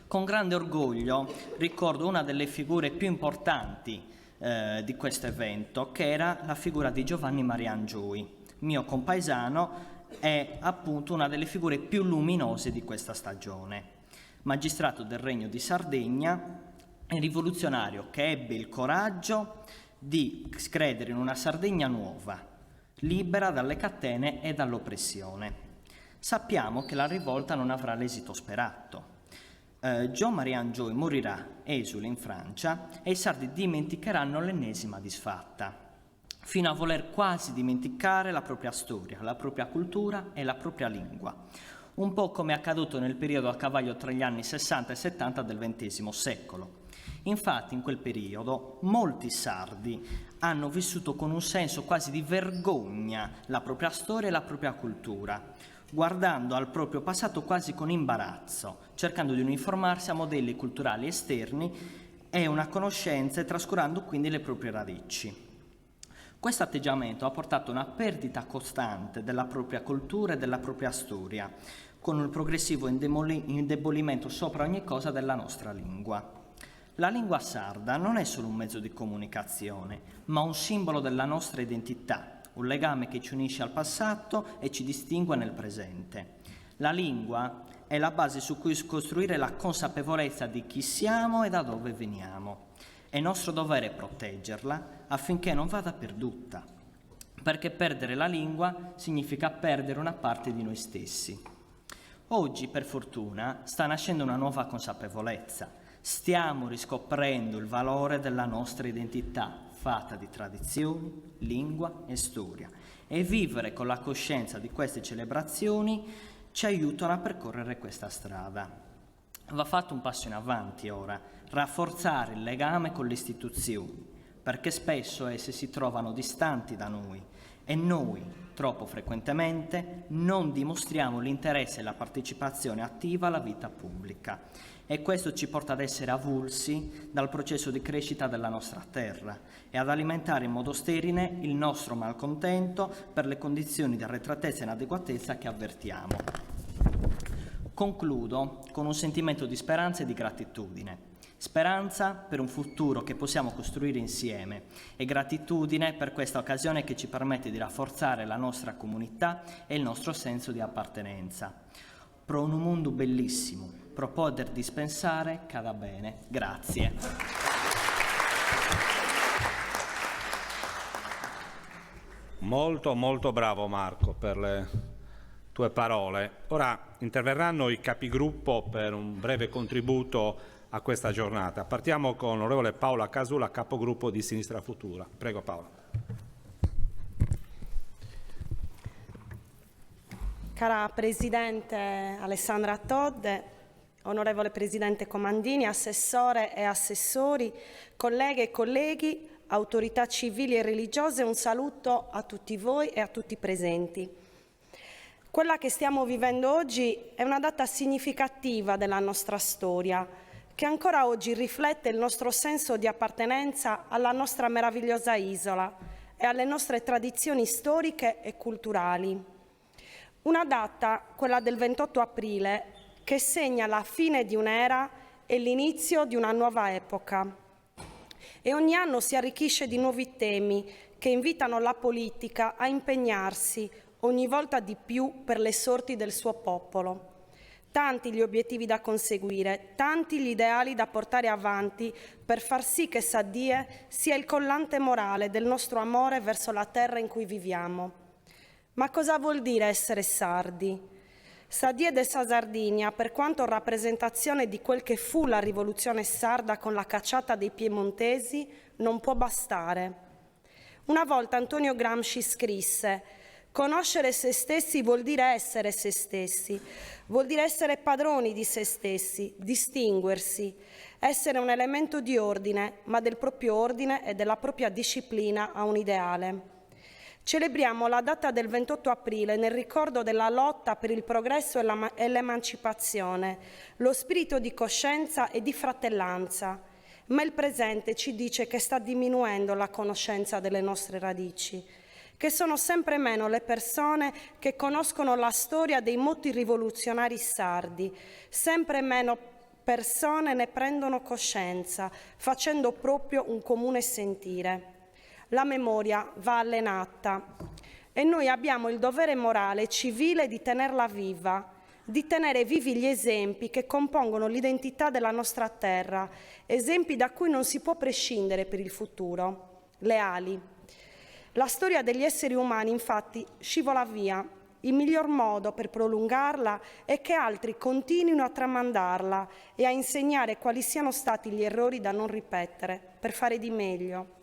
Con grande orgoglio ricordo una delle figure più importanti di questo evento, che era la figura di Giovanni Marian Giui, mio compaesano e appunto una delle figure più luminose di questa stagione. Magistrato del Regno di Sardegna e rivoluzionario che ebbe il coraggio di credere in una Sardegna nuova, libera dalle catene e dall'oppressione. Sappiamo che la rivolta non avrà l'esito sperato. John Marian Giui morirà esule in Francia e i sardi dimenticheranno l'ennesima disfatta, fino a voler quasi dimenticare la propria storia, la propria cultura e la propria lingua, un po' come è accaduto nel periodo a cavallo tra gli anni 60 e 70 del XX secolo. Infatti in quel periodo molti sardi hanno vissuto con un senso quasi di vergogna la propria storia e la propria cultura, guardando al proprio passato quasi con imbarazzo, cercando di uniformarsi a modelli culturali esterni e una conoscenza e trascurando quindi le proprie radici. Questo atteggiamento ha portato a una perdita costante della propria cultura e della propria storia, con il progressivo indebolimento sopra ogni cosa della nostra lingua. La lingua sarda non è solo un mezzo di comunicazione, ma un simbolo della nostra identità, un legame che ci unisce al passato e ci distingue nel presente. La lingua è la base su cui costruire la consapevolezza di chi siamo e da dove veniamo. È nostro dovere proteggerla affinché non vada perduta, perché perdere la lingua significa perdere una parte di noi stessi. Oggi, per fortuna, sta nascendo una nuova consapevolezza. Stiamo riscoprendo il valore della nostra identità, fatta di tradizioni, lingua e storia, e vivere con la coscienza di queste celebrazioni ci aiutano a percorrere questa strada. Va fatto un passo in avanti ora, rafforzare il legame con le istituzioni, perché spesso esse si trovano distanti da noi e noi, troppo frequentemente, non dimostriamo l'interesse e la partecipazione attiva alla vita pubblica. E questo ci porta ad essere avulsi dal processo di crescita della nostra terra e ad alimentare in modo sterile il nostro malcontento per le condizioni di arretratezza e inadeguatezza che avvertiamo. Concludo con un sentimento di speranza e di gratitudine. Speranza per un futuro che possiamo costruire insieme e gratitudine per questa occasione che ci permette di rafforzare la nostra comunità e il nostro senso di appartenenza. Pro un mondo bellissimo, pro poter dispensare cada bene. Grazie. Molto molto bravo Marco per le tue parole. Ora interverranno i capigruppo per un breve contributo a questa giornata. Partiamo con l'onorevole Paola Casula, capogruppo di Sinistra Futura. Prego Paola. Cara Presidente Alessandra Todde, onorevole Presidente Comandini, Assessore e Assessori, colleghe e colleghi, autorità civili e religiose, un saluto a tutti voi e a tutti i presenti. Quella che stiamo vivendo oggi è una data significativa della nostra storia, che ancora oggi riflette il nostro senso di appartenenza alla nostra meravigliosa isola e alle nostre tradizioni storiche e culturali. Una data, quella del 28 aprile, che segna la fine di un'era e l'inizio di una nuova epoca. E ogni anno si arricchisce di nuovi temi che invitano la politica a impegnarsi ogni volta di più per le sorti del suo popolo. Tanti gli obiettivi da conseguire, tanti gli ideali da portare avanti per far sì che Saddie sia il collante morale del nostro amore verso la terra in cui viviamo. Ma cosa vuol dire essere sardi? Saddie de sa Sardigna, per quanto rappresentazione di quel che fu la rivoluzione sarda con la cacciata dei piemontesi, non può bastare. Una volta Antonio Gramsci scrisse: conoscere se stessi vuol dire essere se stessi, vuol dire essere padroni di se stessi, distinguersi, essere un elemento di ordine, ma del proprio ordine e della propria disciplina a un ideale. Celebriamo la data del 28 aprile nel ricordo della lotta per il progresso e l'emancipazione, lo spirito di coscienza e di fratellanza, ma il presente ci dice che sta diminuendo la conoscenza delle nostre radici, che sono sempre meno le persone che conoscono la storia dei moti rivoluzionari sardi, sempre meno persone ne prendono coscienza, facendo proprio un comune sentire. La memoria va allenata e noi abbiamo il dovere morale e civile di tenerla viva, di tenere vivi gli esempi che compongono l'identità della nostra terra, esempi da cui non si può prescindere per il futuro. Le ali. La storia degli esseri umani, infatti, scivola via. Il miglior modo per prolungarla è che altri continuino a tramandarla e a insegnare quali siano stati gli errori da non ripetere, per fare di meglio.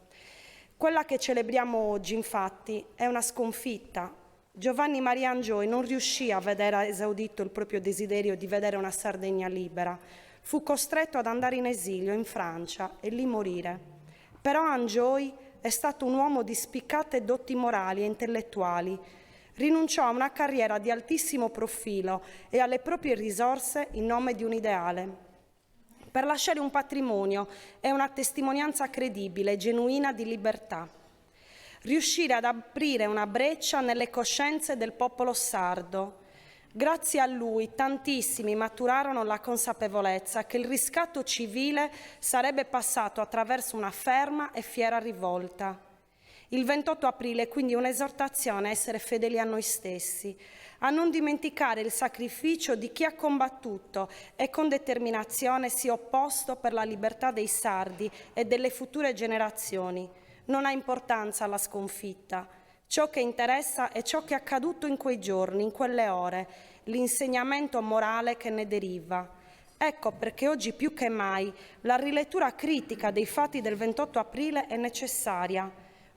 Quella che celebriamo oggi, infatti, è una sconfitta. Giovanni Maria Angioi non riuscì a vedere esaudito il proprio desiderio di vedere una Sardegna libera. Fu costretto ad andare in esilio in Francia e lì morire. Però Angioi è stato un uomo di spiccate doti morali e intellettuali. Rinunciò a una carriera di altissimo profilo e alle proprie risorse in nome di un ideale, per lasciare un patrimonio e una testimonianza credibile e genuina di libertà. Riuscire ad aprire una breccia nelle coscienze del popolo sardo. Grazie a lui tantissimi maturarono la consapevolezza che il riscatto civile sarebbe passato attraverso una ferma e fiera rivolta. Il 28 aprile è quindi un'esortazione a essere fedeli a noi stessi, a non dimenticare il sacrificio di chi ha combattuto e con determinazione si è opposto per la libertà dei sardi e delle future generazioni. Non ha importanza la sconfitta. Ciò che interessa è ciò che è accaduto in quei giorni, in quelle ore, l'insegnamento morale che ne deriva. Ecco perché oggi più che mai la rilettura critica dei fatti del 28 aprile è necessaria,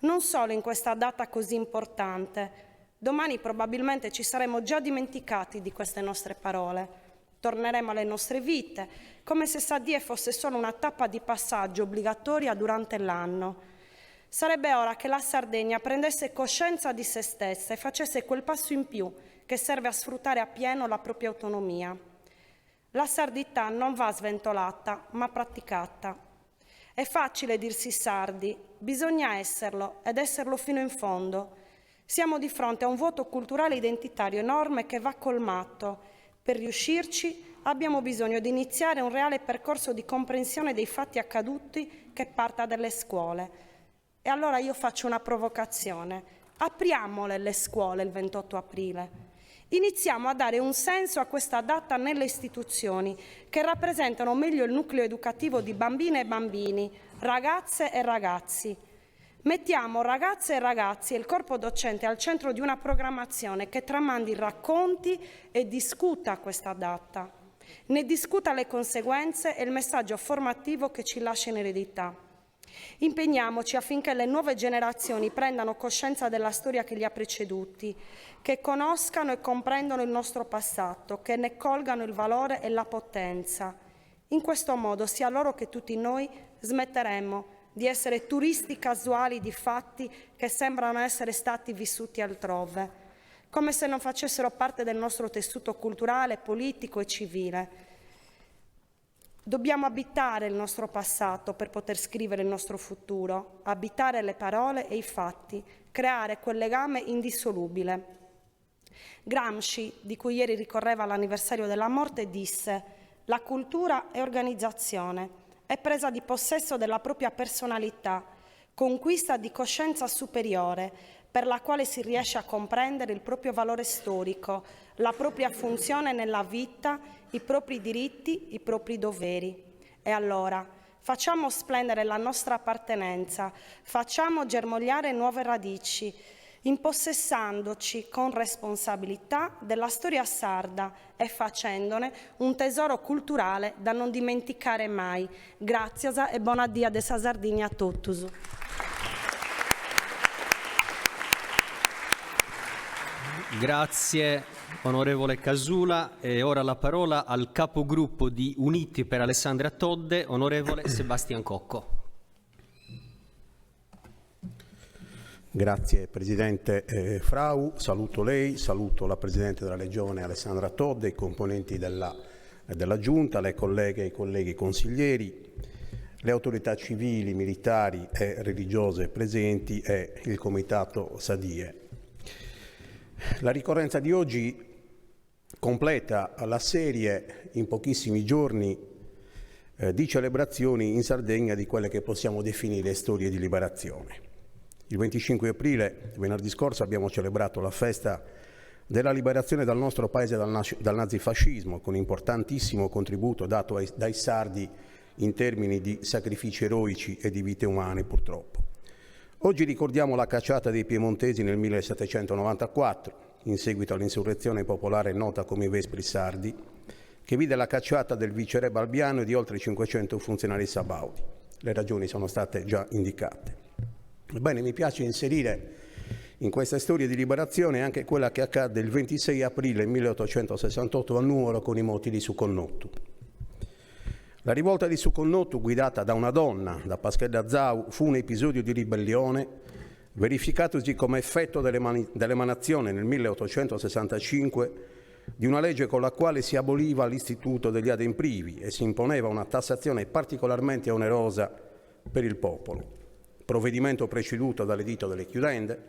non solo in questa data così importante. Domani probabilmente ci saremo già dimenticati di queste nostre parole. Torneremo alle nostre vite, come se Sadie fosse solo una tappa di passaggio obbligatoria durante l'anno. Sarebbe ora che la Sardegna prendesse coscienza di se stessa e facesse quel passo in più che serve a sfruttare appieno la propria autonomia. La sardità non va sventolata, ma praticata. È facile dirsi sardi, bisogna esserlo ed esserlo fino in fondo. Siamo di fronte a un vuoto culturale identitario enorme che va colmato. Per riuscirci abbiamo bisogno di iniziare un reale percorso di comprensione dei fatti accaduti che parta dalle scuole. E allora io faccio una provocazione. Apriamole le scuole il 28 aprile. Iniziamo a dare un senso a questa data nelle istituzioni che rappresentano meglio il nucleo educativo di bambine e bambini, ragazze e ragazzi. Mettiamo ragazze e ragazzi e il corpo docente al centro di una programmazione che tramandi racconti e discuta questa data. Ne discuta le conseguenze e il messaggio formativo che ci lascia in eredità. Impegniamoci affinché le nuove generazioni prendano coscienza della storia che li ha preceduti, che conoscano e comprendano il nostro passato, che ne colgano il valore e la potenza. In questo modo sia loro che tutti noi smetteremo di essere turisti casuali di fatti che sembrano essere stati vissuti altrove, come se non facessero parte del nostro tessuto culturale, politico e civile. Dobbiamo abitare il nostro passato per poter scrivere il nostro futuro, abitare le parole e i fatti, creare quel legame indissolubile. Gramsci, di cui ieri ricorreva l'anniversario della morte, disse: «La cultura è organizzazione, è presa di possesso della propria personalità, conquista di coscienza superiore, per la quale si riesce a comprendere il proprio valore storico, la propria funzione nella vita, i propri diritti, i propri doveri. E allora facciamo splendere la nostra appartenenza, facciamo germogliare nuove radici, impossessandoci con responsabilità della storia sarda e facendone un tesoro culturale da non dimenticare mai. Grazie e buona dia de sa Sardigna a tutti. Grazie onorevole Casula. E ora la parola al capogruppo di Uniti per Alessandra Todde, onorevole Sebastian Cocco. Grazie Presidente Frau, saluto lei, saluto la Presidente della Regione Alessandra Todde, i componenti della Giunta, le colleghe e i colleghi consiglieri, le autorità civili, militari e religiose presenti e il Comitato Sadie. La ricorrenza di oggi completa la serie in pochissimi giorni di celebrazioni in Sardegna di quelle che possiamo definire storie di liberazione. Il 25 aprile, venerdì scorso, abbiamo celebrato la festa della liberazione dal nostro paese dal nazifascismo, con importantissimo contributo dato dai sardi in termini di sacrifici eroici e di vite umane, purtroppo. Oggi ricordiamo la cacciata dei piemontesi nel 1794, in seguito all'insurrezione popolare nota come i Vespri Sardi, che vide la cacciata del viceré Balbiano e di oltre 500 funzionari sabaudi. Le ragioni sono state già indicate. Ebbene, mi piace inserire in questa storia di liberazione anche quella che accadde il 26 aprile 1868 a Nuoro con i moti di Suconnottu. La rivolta di Suconnottu, guidata da una donna, da Paschella Zau, fu un episodio di ribellione verificatosi come effetto dell'emanazione nel 1865 di una legge con la quale si aboliva l'istituto degli ademprivi e si imponeva una tassazione particolarmente onerosa per il popolo. Provvedimento preceduto dall'editto delle chiudende,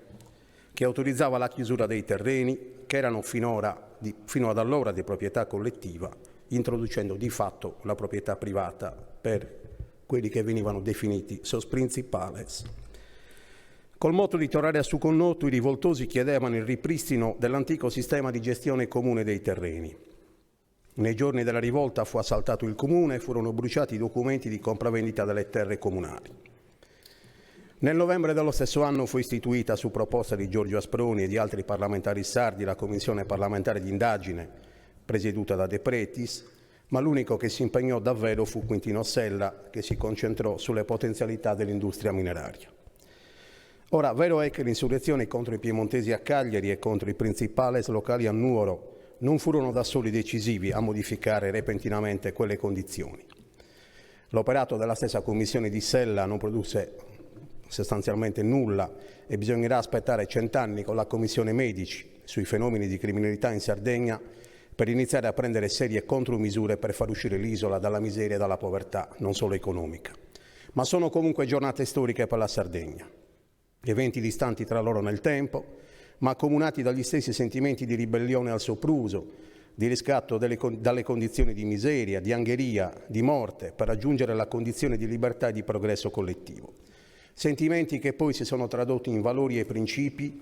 che autorizzava la chiusura dei terreni che erano fino ad allora di proprietà collettiva, introducendo di fatto la proprietà privata per quelli che venivano definiti sos principales. Col motto di tornare a Suconnottu, i rivoltosi chiedevano il ripristino dell'antico sistema di gestione comune dei terreni. Nei giorni della rivolta fu assaltato il comune e furono bruciati i documenti di compravendita delle terre comunali. Nel novembre dello stesso anno fu istituita, su proposta di Giorgio Asproni e di altri parlamentari sardi, la Commissione parlamentare di indagine, presieduta da De Pretis, ma l'unico che si impegnò davvero fu Quintino Sella, che si concentrò sulle potenzialità dell'industria mineraria. Ora, vero è che l'insurrezione contro i piemontesi a Cagliari e contro i principales locali a Nuoro non furono da soli decisivi a modificare repentinamente quelle condizioni. L'operato della stessa Commissione di Sella non produsse sostanzialmente nulla e bisognerà aspettare 100 anni con la Commissione Medici sui fenomeni di criminalità in Sardegna per iniziare a prendere serie contromisure per far uscire l'isola dalla miseria e dalla povertà, non solo economica. Ma sono comunque giornate storiche per la Sardegna, eventi distanti tra loro nel tempo, ma accomunati dagli stessi sentimenti di ribellione al sopruso, di riscatto dalle condizioni di miseria, di angheria, di morte, per raggiungere la condizione di libertà e di progresso collettivo. Sentimenti che poi si sono tradotti in valori e principi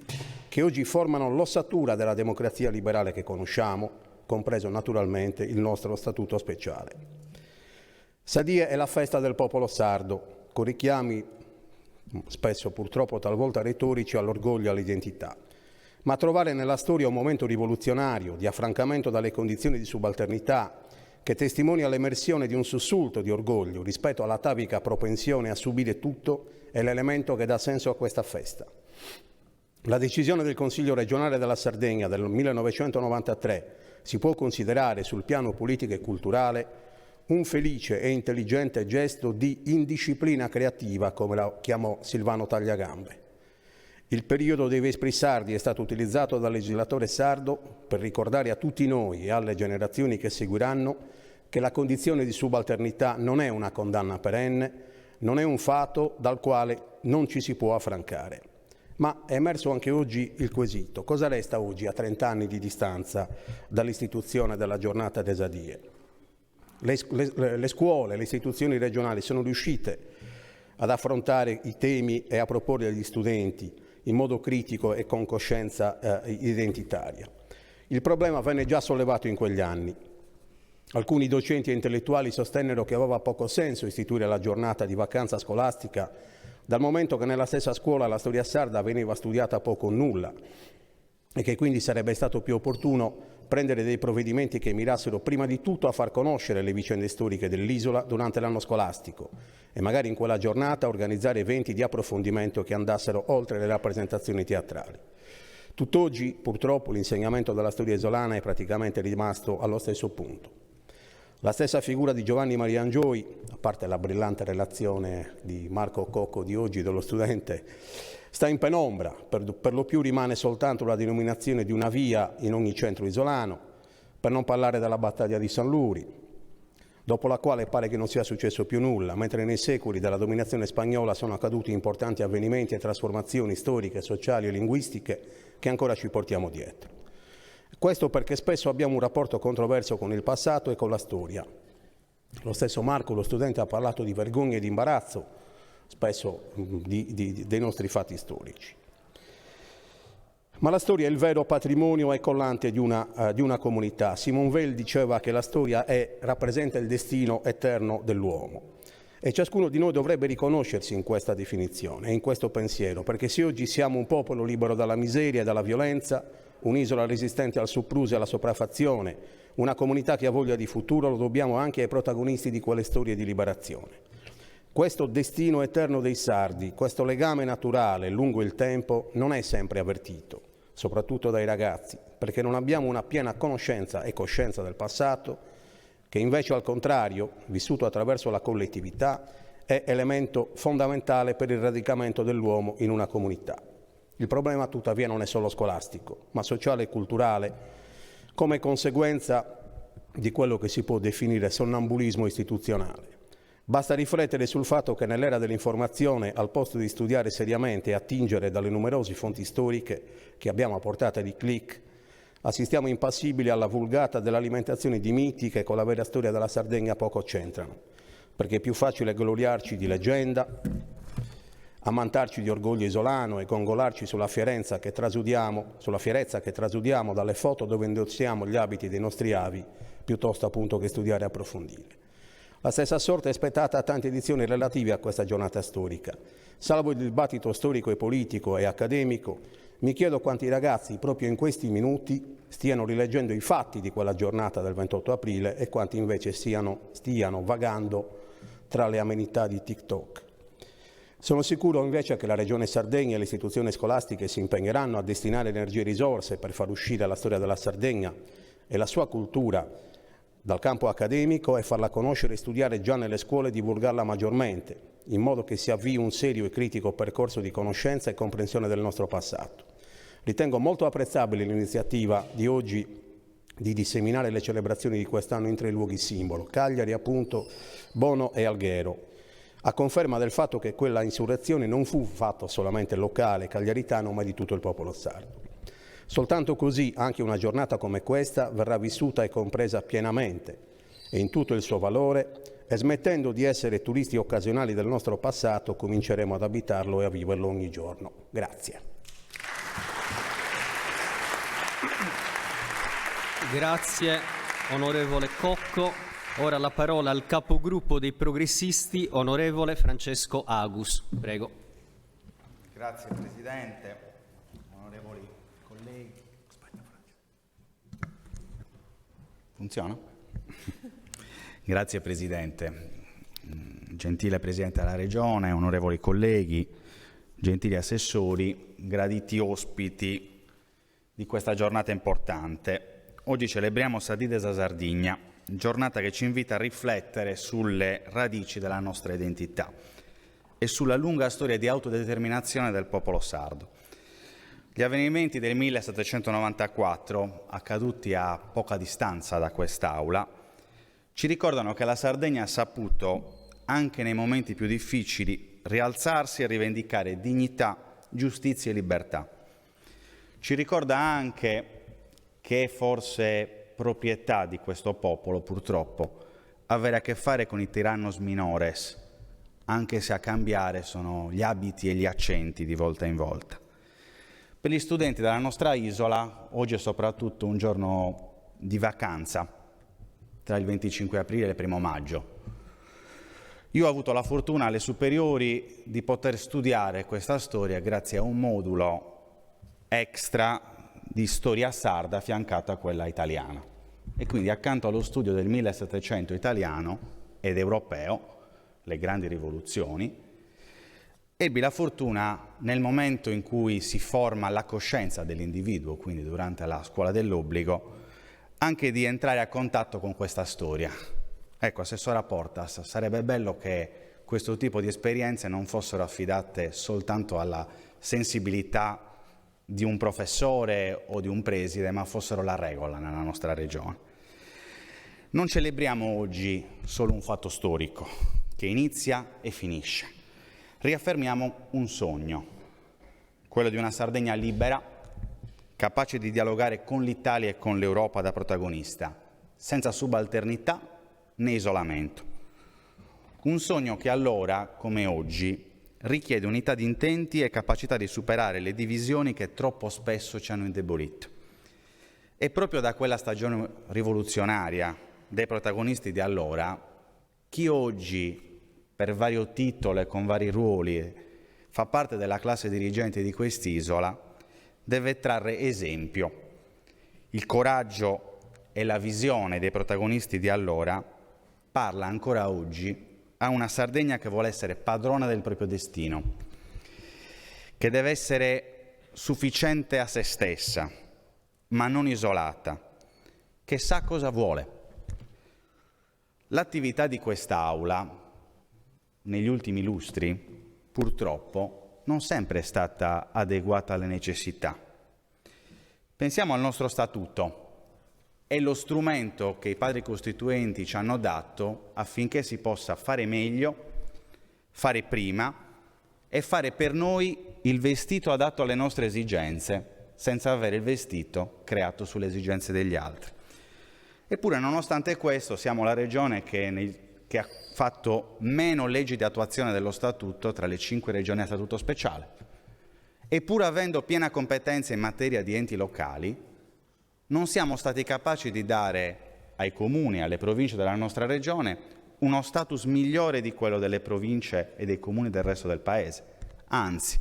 che oggi formano l'ossatura della democrazia liberale che conosciamo, compreso naturalmente il nostro statuto speciale. Sadie è la festa del popolo sardo, con richiami, spesso purtroppo talvolta retorici, all'orgoglio e all'identità. Ma trovare nella storia un momento rivoluzionario, di affrancamento dalle condizioni di subalternità, che testimonia l'emersione di un sussulto di orgoglio rispetto all'atavica propensione a subire tutto, è l'elemento che dà senso a questa festa. La decisione del Consiglio regionale della Sardegna del 1993 si può considerare sul piano politico e culturale un felice e intelligente gesto di indisciplina creativa, come la chiamò Silvano Tagliagambe. Il periodo dei Vespri Sardi è stato utilizzato dal legislatore sardo per ricordare a tutti noi e alle generazioni che seguiranno che la condizione di subalternità non è una condanna perenne, non è un fato dal quale non ci si può affrancare. Ma è emerso anche oggi il quesito: cosa resta oggi, a 30 anni di distanza dall'istituzione della giornata de Sadie? Le scuole, le istituzioni regionali sono riuscite ad affrontare i temi e a proporli agli studenti in modo critico e con coscienza identitaria. Il problema venne già sollevato in quegli anni. Alcuni docenti e intellettuali sostennero che aveva poco senso istituire la giornata di vacanza scolastica, dal momento che nella stessa scuola la storia sarda veniva studiata poco o nulla e che quindi sarebbe stato più opportuno prendere dei provvedimenti che mirassero prima di tutto a far conoscere le vicende storiche dell'isola durante l'anno scolastico e magari in quella giornata organizzare eventi di approfondimento che andassero oltre le rappresentazioni teatrali. Tutt'oggi, purtroppo, l'insegnamento della storia isolana è praticamente rimasto allo stesso punto. La stessa figura di Giovanni Maria Angioi, a parte la brillante relazione di Marco Cocco di oggi dello studente, sta in penombra, per lo più rimane soltanto la denominazione di una via in ogni centro isolano, per non parlare della battaglia di San Luri, dopo la quale pare che non sia successo più nulla, mentre nei secoli della dominazione spagnola sono accaduti importanti avvenimenti e trasformazioni storiche, sociali e linguistiche che ancora ci portiamo dietro. Questo perché spesso abbiamo un rapporto controverso con il passato e con la storia. Lo stesso Marco, lo studente, ha parlato di vergogna e di imbarazzo, spesso dei nostri fatti storici. Ma la storia è il vero patrimonio e collante di una comunità. Simone Weil diceva che la storia rappresenta il destino eterno dell'uomo. E ciascuno di noi dovrebbe riconoscersi in questa definizione e in questo pensiero, perché se oggi siamo un popolo libero dalla miseria e dalla violenza, un'isola resistente al sopruso e alla sopraffazione, una comunità che ha voglia di futuro, lo dobbiamo anche ai protagonisti di quelle storie di liberazione. Questo destino eterno dei sardi, questo legame naturale lungo il tempo, non è sempre avvertito, soprattutto dai ragazzi, perché non abbiamo una piena conoscenza e coscienza del passato, che invece al contrario, vissuto attraverso la collettività, è elemento fondamentale per il radicamento dell'uomo in una comunità. Il problema tuttavia non è solo scolastico, ma sociale e culturale, come conseguenza di quello che si può definire sonnambulismo istituzionale. Basta riflettere sul fatto che nell'era dell'informazione, al posto di studiare seriamente e attingere dalle numerose fonti storiche che abbiamo a portata di clic, assistiamo impassibili alla vulgata dell'alimentazione di miti che con la vera storia della Sardegna poco c'entrano, perché è più facile gloriarci di leggenda, ammantarci di orgoglio isolano e congolarci sulla fierezza che trasudiamo dalle foto dove indossiamo gli abiti dei nostri avi, piuttosto appunto che studiare e approfondire. La stessa sorte è spettata a tante edizioni relative a questa giornata storica. Salvo il dibattito storico e politico e accademico, mi chiedo quanti ragazzi proprio in questi minuti stiano rileggendo i fatti di quella giornata del 28 aprile e quanti invece stiano vagando tra le amenità di TikTok. Sono sicuro invece che la Regione Sardegna e le istituzioni scolastiche si impegneranno a destinare energie e risorse per far uscire la storia della Sardegna e la sua cultura dal campo accademico e farla conoscere e studiare già nelle scuole e divulgarla maggiormente, in modo che si avvii un serio e critico percorso di conoscenza e comprensione del nostro passato. Ritengo molto apprezzabile l'iniziativa di oggi di disseminare le celebrazioni di quest'anno in 3 luoghi simbolo, Cagliari appunto, Bono e Alghero, a conferma del fatto che quella insurrezione non fu fatta solamente locale, cagliaritano, ma di tutto il popolo sardo. Soltanto così anche una giornata come questa verrà vissuta e compresa pienamente e in tutto il suo valore, e smettendo di essere turisti occasionali del nostro passato cominceremo ad abitarlo e a viverlo ogni giorno. Grazie. Grazie onorevole Cocco. Ora la parola al capogruppo dei progressisti, onorevole Francesco Agus. Prego. Grazie Presidente, onorevoli colleghi. Funziona? Grazie Presidente. Gentile Presidente della Regione, onorevoli colleghi, gentili assessori, graditi ospiti di questa giornata importante. Oggi celebriamo Sardidesa Sardigna, giornata che ci invita a riflettere sulle radici della nostra identità e sulla lunga storia di autodeterminazione del popolo sardo. Gli avvenimenti del 1794, accaduti a poca distanza da quest'Aula, ci ricordano che la Sardegna ha saputo, anche nei momenti più difficili, rialzarsi e rivendicare dignità, giustizia e libertà. Ci ricorda anche che è forse proprietà di questo popolo, purtroppo, avere a che fare con i tirannos minores, anche se a cambiare sono gli abiti e gli accenti di volta in volta. Per gli studenti della nostra isola, oggi è soprattutto un giorno di vacanza, tra il 25 aprile e il 1 maggio. Io ho avuto la fortuna alle superiori di poter studiare questa storia grazie a un modulo extra di storia sarda affiancata a quella italiana. E quindi accanto allo studio del 1700 italiano ed europeo, le grandi rivoluzioni, ebbi la fortuna, nel momento in cui si forma la coscienza dell'individuo, quindi durante la scuola dell'obbligo, anche di entrare a contatto con questa storia. Ecco, Assessora Portas, sarebbe bello che questo tipo di esperienze non fossero affidate soltanto alla sensibilità di un professore o di un preside, ma fossero la regola nella nostra regione. Non celebriamo oggi solo un fatto storico che inizia e finisce. Riaffermiamo un sogno, quello di una Sardegna libera, capace di dialogare con l'Italia e con l'Europa da protagonista, senza subalternità né isolamento. Un sogno che allora, come oggi, richiede unità di intenti e capacità di superare le divisioni che troppo spesso ci hanno indebolito. E proprio da quella stagione rivoluzionaria dei protagonisti di allora, chi oggi, per vario titolo e con vari ruoli, fa parte della classe dirigente di quest'isola, deve trarre esempio. Il coraggio e la visione dei protagonisti di allora parla ancora oggi a una Sardegna che vuole essere padrona del proprio destino, che deve essere sufficiente a se stessa, ma non isolata, che sa cosa vuole. L'attività di quest'Aula negli ultimi lustri, purtroppo, non sempre è stata adeguata alle necessità. Pensiamo al nostro Statuto. È lo strumento che i padri costituenti ci hanno dato affinché si possa fare meglio, fare prima e fare per noi il vestito adatto alle nostre esigenze, senza avere il vestito creato sulle esigenze degli altri. Eppure, nonostante questo, siamo la regione che ha fatto meno leggi di attuazione dello Statuto tra le 5 regioni a Statuto speciale. Eppure, avendo piena competenza in materia di enti locali, non siamo stati capaci di dare ai comuni e alle province della nostra regione uno status migliore di quello delle province e dei comuni del resto del Paese. Anzi,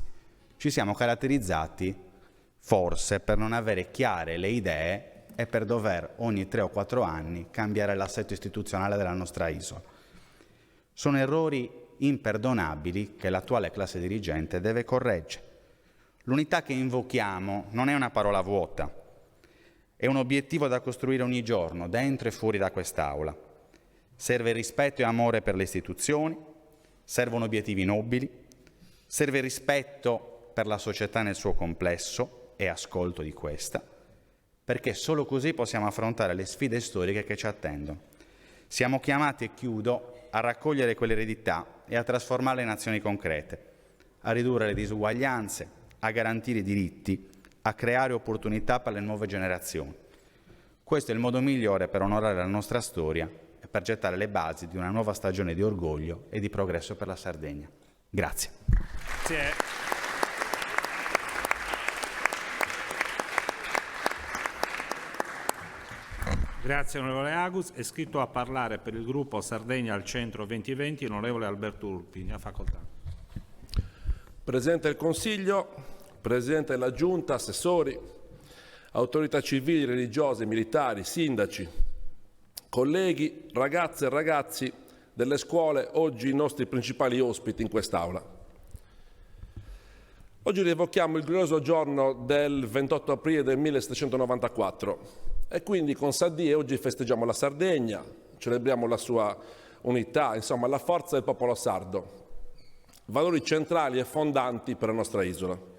ci siamo caratterizzati forse per non avere chiare le idee e per dover ogni 3 o 4 anni cambiare l'assetto istituzionale della nostra isola. Sono errori imperdonabili che l'attuale classe dirigente deve correggere. L'unità che invochiamo non è una parola vuota, è un obiettivo da costruire ogni giorno, dentro e fuori da quest'Aula. Serve rispetto e amore per le istituzioni, servono obiettivi nobili, serve rispetto per la società nel suo complesso e ascolto di questa, perché solo così possiamo affrontare le sfide storiche che ci attendono. Siamo chiamati, e chiudo, a raccogliere quell'eredità e a trasformarle in azioni concrete, a ridurre le disuguaglianze, a garantire i diritti, a creare opportunità per le nuove generazioni. Questo è il modo migliore per onorare la nostra storia e per gettare le basi di una nuova stagione di orgoglio e di progresso per la Sardegna. Grazie. Grazie. Grazie onorevole Agus. È scritto a parlare per il gruppo Sardegna al Centro 2020 l'onorevole Alberto Urpi. Ne ha facoltà. Presidente del Consiglio, Presidente della Giunta, assessori, autorità civili, religiose, militari, sindaci, colleghi, ragazze e ragazzi delle scuole, oggi i nostri principali ospiti in quest'Aula. Oggi rievochiamo il glorioso giorno del 28 aprile del 1794 e quindi con Saddie oggi festeggiamo la Sardegna, celebriamo la sua unità, insomma la forza del popolo sardo, valori centrali e fondanti per la nostra isola.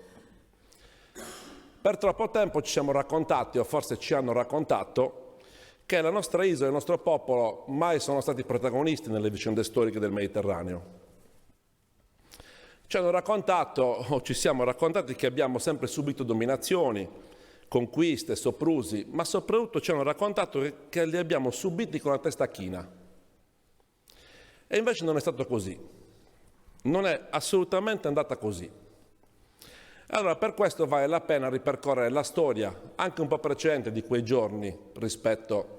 Per troppo tempo ci siamo raccontati, o forse ci hanno raccontato, che la nostra isola e il nostro popolo mai sono stati protagonisti nelle vicende storiche del Mediterraneo. Ci hanno raccontato, o ci siamo raccontati, che abbiamo sempre subito dominazioni, conquiste, soprusi, ma soprattutto ci hanno raccontato che li abbiamo subiti con la testa china. E invece non è stato così. Non è assolutamente andata così. Allora, per questo vale la pena ripercorrere la storia, anche un po' precedente di quei giorni rispetto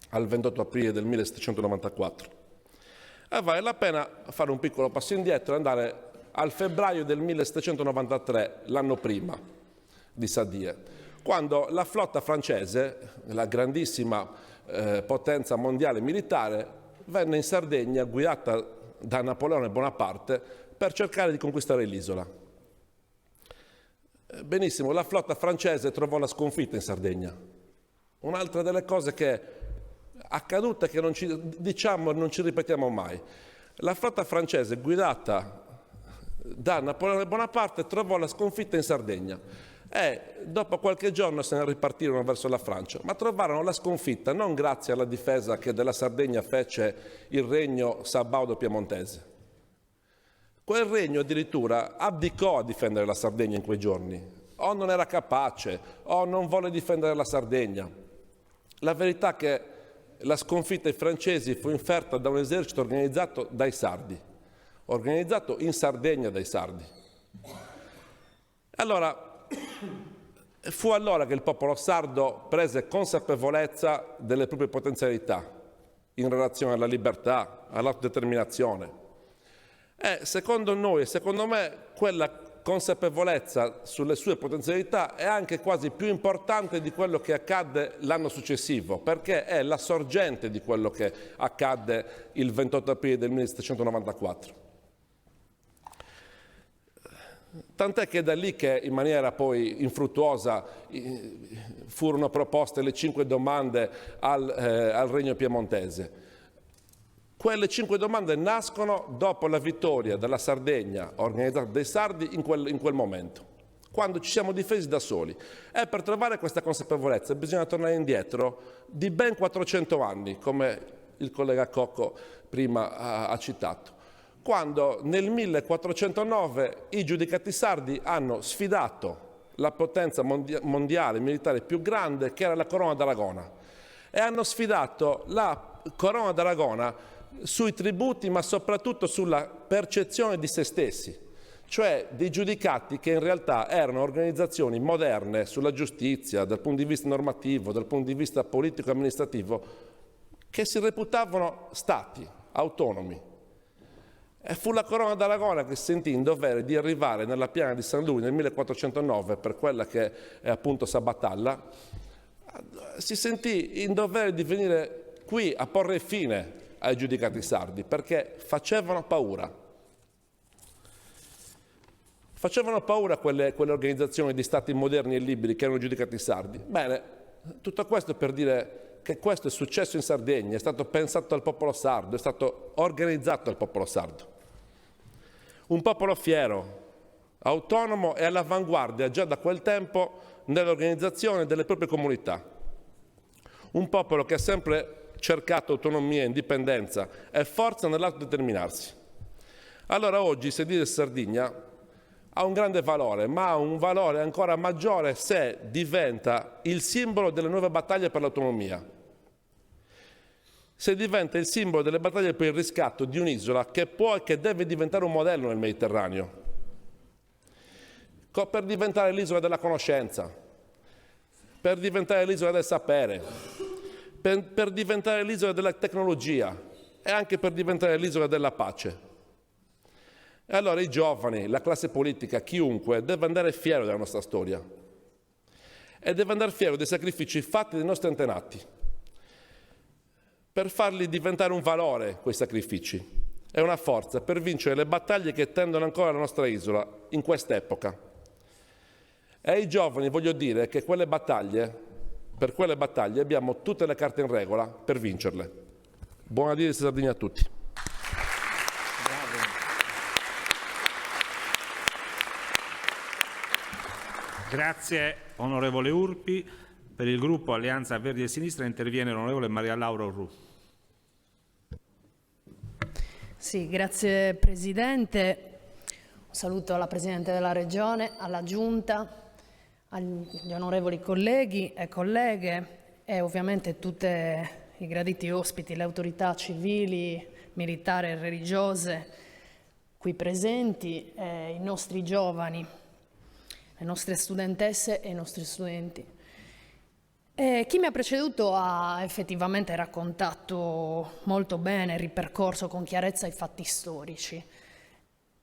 al 28 aprile del 1794. E vale la pena fare un piccolo passo indietro e andare al febbraio del 1793, l'anno prima di Saddie, quando la flotta francese, la grandissima potenza mondiale militare, venne in Sardegna guidata da Napoleone Bonaparte per cercare di conquistare l'isola. Benissimo, la flotta francese trovò la sconfitta in Sardegna. Un'altra delle cose che è accaduta, che non ci ripetiamo mai. La flotta francese guidata da Napoleone Bonaparte trovò la sconfitta in Sardegna e dopo qualche giorno se ne ripartirono verso la Francia, ma trovarono la sconfitta non grazie alla difesa che della Sardegna fece il regno sabaudo-piemontese. Quel regno addirittura abdicò a difendere la Sardegna in quei giorni, o non era capace o non volle difendere la Sardegna. La verità è che la sconfitta ai francesi fu inferta da un esercito organizzato dai sardi, organizzato in Sardegna dai sardi. Allora, fu allora che il popolo sardo prese consapevolezza delle proprie potenzialità in relazione alla libertà, all'autodeterminazione. E secondo noi e secondo me quella consapevolezza sulle sue potenzialità è anche quasi più importante di quello che accadde l'anno successivo, perché è la sorgente di quello che accadde il 28 aprile del 1794. Tant'è che è da lì che in maniera poi infruttuosa furono proposte le 5 domande al regno piemontese. Quelle 5 domande nascono dopo la vittoria della Sardegna organizzata dai sardi in quel momento, quando ci siamo difesi da soli. E per trovare questa consapevolezza bisogna tornare indietro di ben 400 anni, come il collega Cocco prima ha citato, quando nel 1409 i giudicati sardi hanno sfidato la potenza mondiale militare più grande, che era la Corona d'Aragona, e hanno sfidato la Corona d'Aragona sui tributi, ma soprattutto sulla percezione di se stessi, cioè dei giudicati che in realtà erano organizzazioni moderne sulla giustizia, dal punto di vista normativo, dal punto di vista politico e amministrativo, che si reputavano stati autonomi. E fu la Corona d'Aragona che si sentì in dovere di arrivare nella piana di San Lui nel 1409, per quella che è appunto Sabatalla, si sentì in dovere di venire qui a porre fine ai giudicati sardi, perché facevano paura. Facevano paura quelle organizzazioni di stati moderni e liberi che erano giudicati sardi. Bene, tutto questo per dire che questo è successo in Sardegna, è stato pensato dal popolo sardo, è stato organizzato dal popolo sardo. Un popolo fiero, autonomo e all'avanguardia già da quel tempo nell'organizzazione delle proprie comunità. Un popolo che ha sempre cercato autonomia, indipendenza e forza nell'autodeterminarsi. Allora oggi sedile Sardegna ha un grande valore, ma ha un valore ancora maggiore se diventa il simbolo delle nuove battaglie per l'autonomia, se diventa il simbolo delle battaglie per il riscatto di un'isola che può e che deve diventare un modello nel Mediterraneo, per diventare l'isola della conoscenza, per diventare l'isola del sapere, per diventare l'isola della tecnologia e anche per diventare l'isola della pace. E allora i giovani, la classe politica, chiunque, deve andare fiero della nostra storia e deve andare fiero dei sacrifici fatti dai nostri antenati per farli diventare un valore, quei sacrifici, e una forza per vincere le battaglie che tendono ancora la nostra isola in quest'epoca. E ai giovani voglio dire che per quelle battaglie abbiamo tutte le carte in regola per vincerle. Buona Dia di Sardegna a tutti. Grazie onorevole Urpi. Per il gruppo Alleanza Verdi e Sinistra interviene l'onorevole Maria Laura Orru. Sì, grazie Presidente. Un saluto alla Presidente della Regione, alla Giunta, agli onorevoli colleghi e colleghe e ovviamente tutti i graditi ospiti, le autorità civili, militari e religiose qui presenti, i nostri giovani, le nostre studentesse e i nostri studenti. Chi mi ha preceduto ha effettivamente raccontato molto bene, ripercorso con chiarezza i fatti storici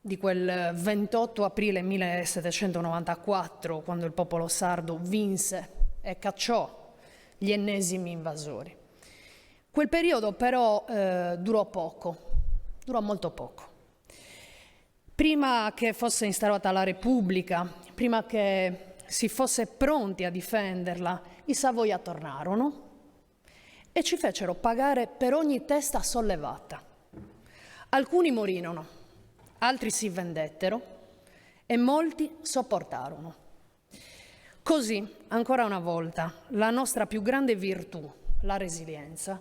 di quel 28 aprile 1794, quando il popolo sardo vinse e cacciò gli ennesimi invasori. Quel periodo però durò molto poco. Prima che fosse instaurata la Repubblica, prima che si fosse pronti a difenderla, i Savoia tornarono e ci fecero pagare per ogni testa sollevata. Alcuni morirono, altri si vendettero e molti sopportarono. Così, ancora una volta, la nostra più grande virtù, la resilienza,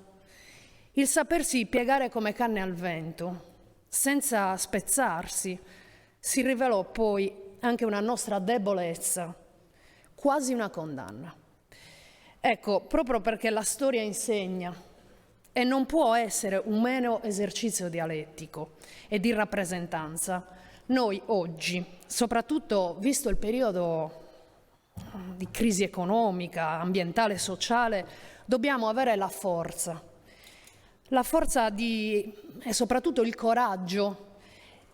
il sapersi piegare come canne al vento, senza spezzarsi, si rivelò poi anche una nostra debolezza, quasi una condanna. Ecco, proprio perché la storia insegna e non può essere un mero esercizio dialettico e di rappresentanza, noi oggi, soprattutto visto il periodo di crisi economica, ambientale e sociale, dobbiamo avere la forza e soprattutto il coraggio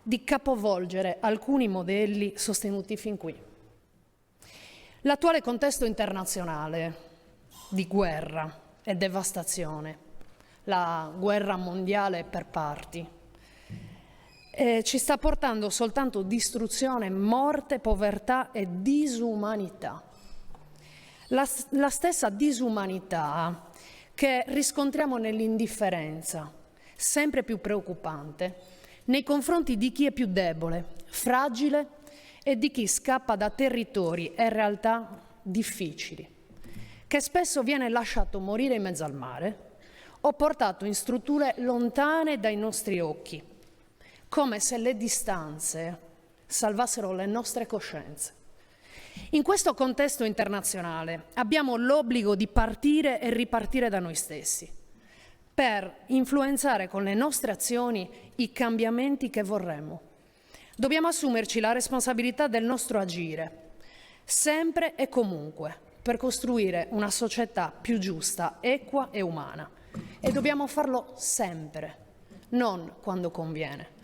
di capovolgere alcuni modelli sostenuti fin qui. L'attuale contesto internazionale di guerra e devastazione, la guerra mondiale per parti, ci sta portando soltanto distruzione, morte, povertà e disumanità. La stessa disumanità che riscontriamo nell'indifferenza, sempre più preoccupante, nei confronti di chi è più debole, fragile e di chi scappa da territori e realtà difficili, che spesso viene lasciato morire in mezzo al mare o portato in strutture lontane dai nostri occhi, come se le distanze salvassero le nostre coscienze. In questo contesto internazionale abbiamo l'obbligo di partire e ripartire da noi stessi, per influenzare con le nostre azioni i cambiamenti che vorremmo. Dobbiamo assumerci la responsabilità del nostro agire, sempre e comunque, per costruire una società più giusta, equa e umana. E dobbiamo farlo sempre, non quando conviene.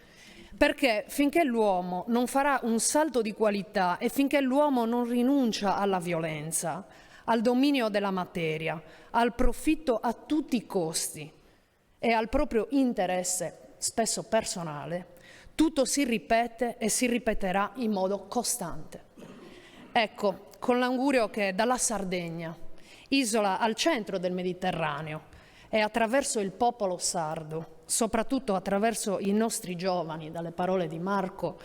Perché finché l'uomo non farà un salto di qualità e finché l'uomo non rinuncia alla violenza, al dominio della materia, al profitto a tutti i costi e al proprio interesse, spesso personale, tutto si ripete e si ripeterà in modo costante. Ecco, con l'augurio che dalla Sardegna, isola al centro del Mediterraneo, e attraverso il popolo sardo, soprattutto attraverso i nostri giovani, dalle parole di Marco,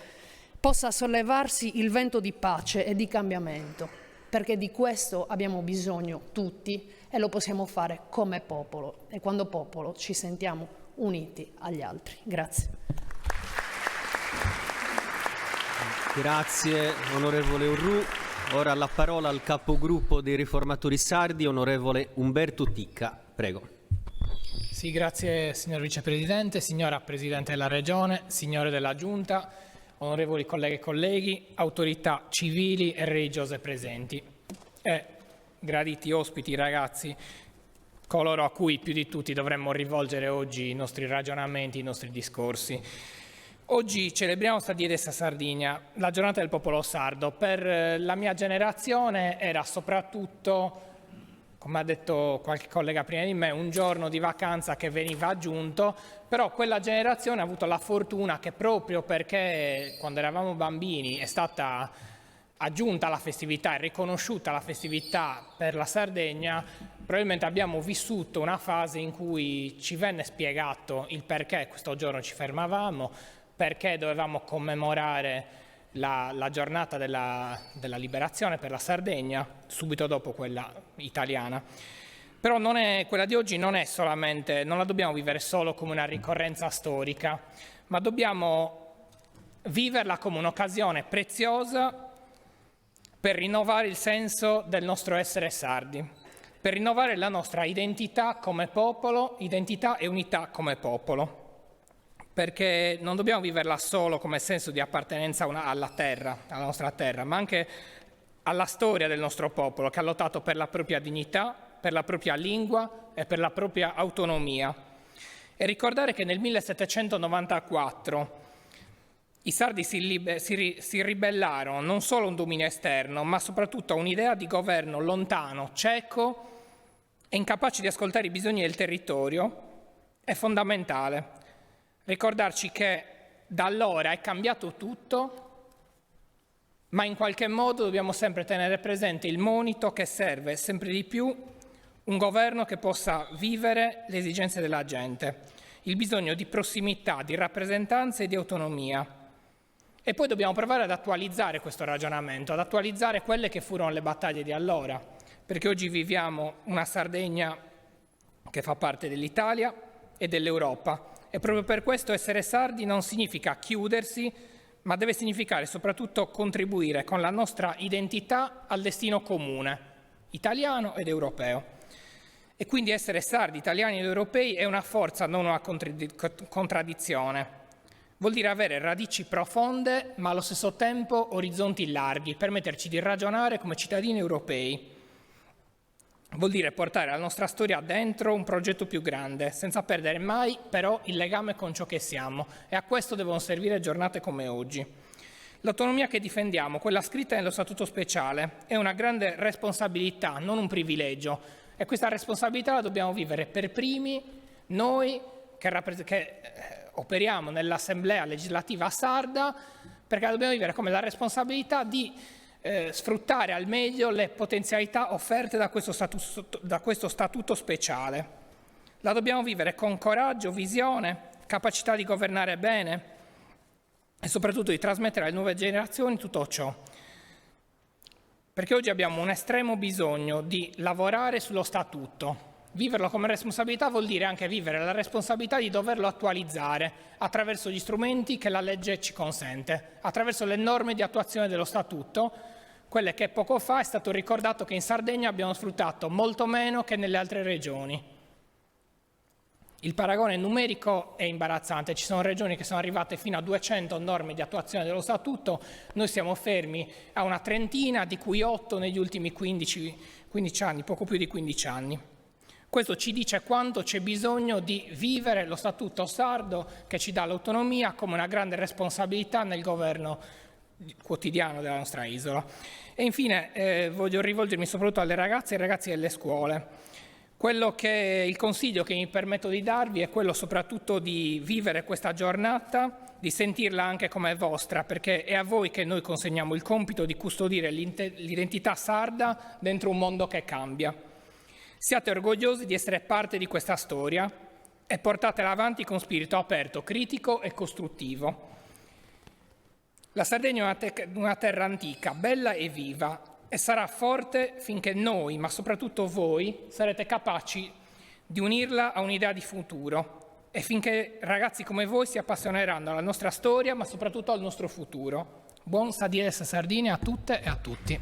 possa sollevarsi il vento di pace e di cambiamento, perché di questo abbiamo bisogno tutti e lo possiamo fare come popolo e quando popolo ci sentiamo uniti agli altri. Grazie. Grazie onorevole Urru. Ora la parola al capogruppo dei riformatori sardi, onorevole Umberto Ticca. Prego. Sì, grazie signor Vicepresidente, signora Presidente della Regione, signore della Giunta, onorevoli colleghe e colleghi, autorità civili e religiose presenti e graditi ospiti, ragazzi, coloro a cui più di tutti dovremmo rivolgere oggi i nostri ragionamenti, i nostri discorsi. Oggi celebriamo Sta Dies Sardigna, la giornata del popolo sardo. Per la mia generazione era soprattutto, come ha detto qualche collega prima di me, un giorno di vacanza che veniva aggiunto, però quella generazione ha avuto la fortuna che proprio perché quando eravamo bambini è stata aggiunta la festività e riconosciuta la festività per la Sardegna, probabilmente abbiamo vissuto una fase in cui ci venne spiegato il perché questo giorno ci fermavamo, perché dovevamo commemorare la giornata della liberazione per la Sardegna, subito dopo quella italiana. Però quella di oggi non la dobbiamo vivere solo come una ricorrenza storica, ma dobbiamo viverla come un'occasione preziosa per rinnovare il senso del nostro essere sardi, per rinnovare la nostra identità come popolo, identità e unità come popolo. Perché non dobbiamo viverla solo come senso di appartenenza alla terra, alla nostra terra, ma anche alla storia del nostro popolo, che ha lottato per la propria dignità, per la propria lingua e per la propria autonomia. E ricordare che nel 1794 i sardi si ribellarono non solo a un dominio esterno, ma soprattutto a un'idea di governo lontano, cieco e incapace di ascoltare i bisogni del territorio. È fondamentale ricordarci che da allora è cambiato tutto, ma in qualche modo dobbiamo sempre tenere presente il monito che serve sempre di più un governo che possa vivere le esigenze della gente, il bisogno di prossimità, di rappresentanza e di autonomia. E poi dobbiamo provare ad attualizzare questo ragionamento, ad attualizzare quelle che furono le battaglie di allora, perché oggi viviamo una Sardegna che fa parte dell'Italia e dell'Europa. E proprio per questo essere sardi non significa chiudersi, ma deve significare soprattutto contribuire con la nostra identità al destino comune, italiano ed europeo. E quindi essere sardi, italiani ed europei è una forza, non una contraddizione. Vuol dire avere radici profonde, ma allo stesso tempo orizzonti larghi, permetterci di ragionare come cittadini europei. Vuol dire portare la nostra storia dentro un progetto più grande, senza perdere mai però il legame con ciò che siamo, e a questo devono servire giornate come oggi. L'autonomia che difendiamo, quella scritta nello Statuto speciale, è una grande responsabilità, non un privilegio, e questa responsabilità la dobbiamo vivere per primi noi che operiamo nell'Assemblea legislativa sarda, perché la dobbiamo vivere come la responsabilità di sfruttare al meglio le potenzialità offerte da questo statuto speciale. La dobbiamo vivere con coraggio, visione, capacità di governare bene e soprattutto di trasmettere alle nuove generazioni tutto ciò. Perché oggi abbiamo un estremo bisogno di lavorare sullo statuto. Viverlo come responsabilità vuol dire anche vivere la responsabilità di doverlo attualizzare attraverso gli strumenti che la legge ci consente, attraverso le norme di attuazione dello statuto, quelle che poco fa è stato ricordato che in Sardegna abbiamo sfruttato molto meno che nelle altre regioni. Il paragone numerico è imbarazzante, ci sono regioni che sono arrivate fino a 200 norme di attuazione dello statuto, noi siamo fermi a una trentina, di cui 8 negli ultimi 15 anni, poco più di 15 anni. Questo ci dice quanto c'è bisogno di vivere lo statuto sardo, che ci dà l'autonomia come una grande responsabilità nel governo quotidiano della nostra isola. E infine voglio rivolgermi soprattutto alle ragazze e ai ragazzi delle scuole. Il consiglio che mi permetto di darvi è quello soprattutto di vivere questa giornata, di sentirla anche come vostra, perché è a voi che noi consegniamo il compito di custodire l'identità sarda dentro un mondo che cambia. Siate orgogliosi di essere parte di questa storia e portatela avanti con spirito aperto, critico e costruttivo. La Sardegna è una terra antica, bella e viva, e sarà forte finché noi, ma soprattutto voi, sarete capaci di unirla a un'idea di futuro e finché ragazzi come voi si appassioneranno alla nostra storia, ma soprattutto al nostro futuro. Buon Sa Dies Sardinia a tutte e a tutti.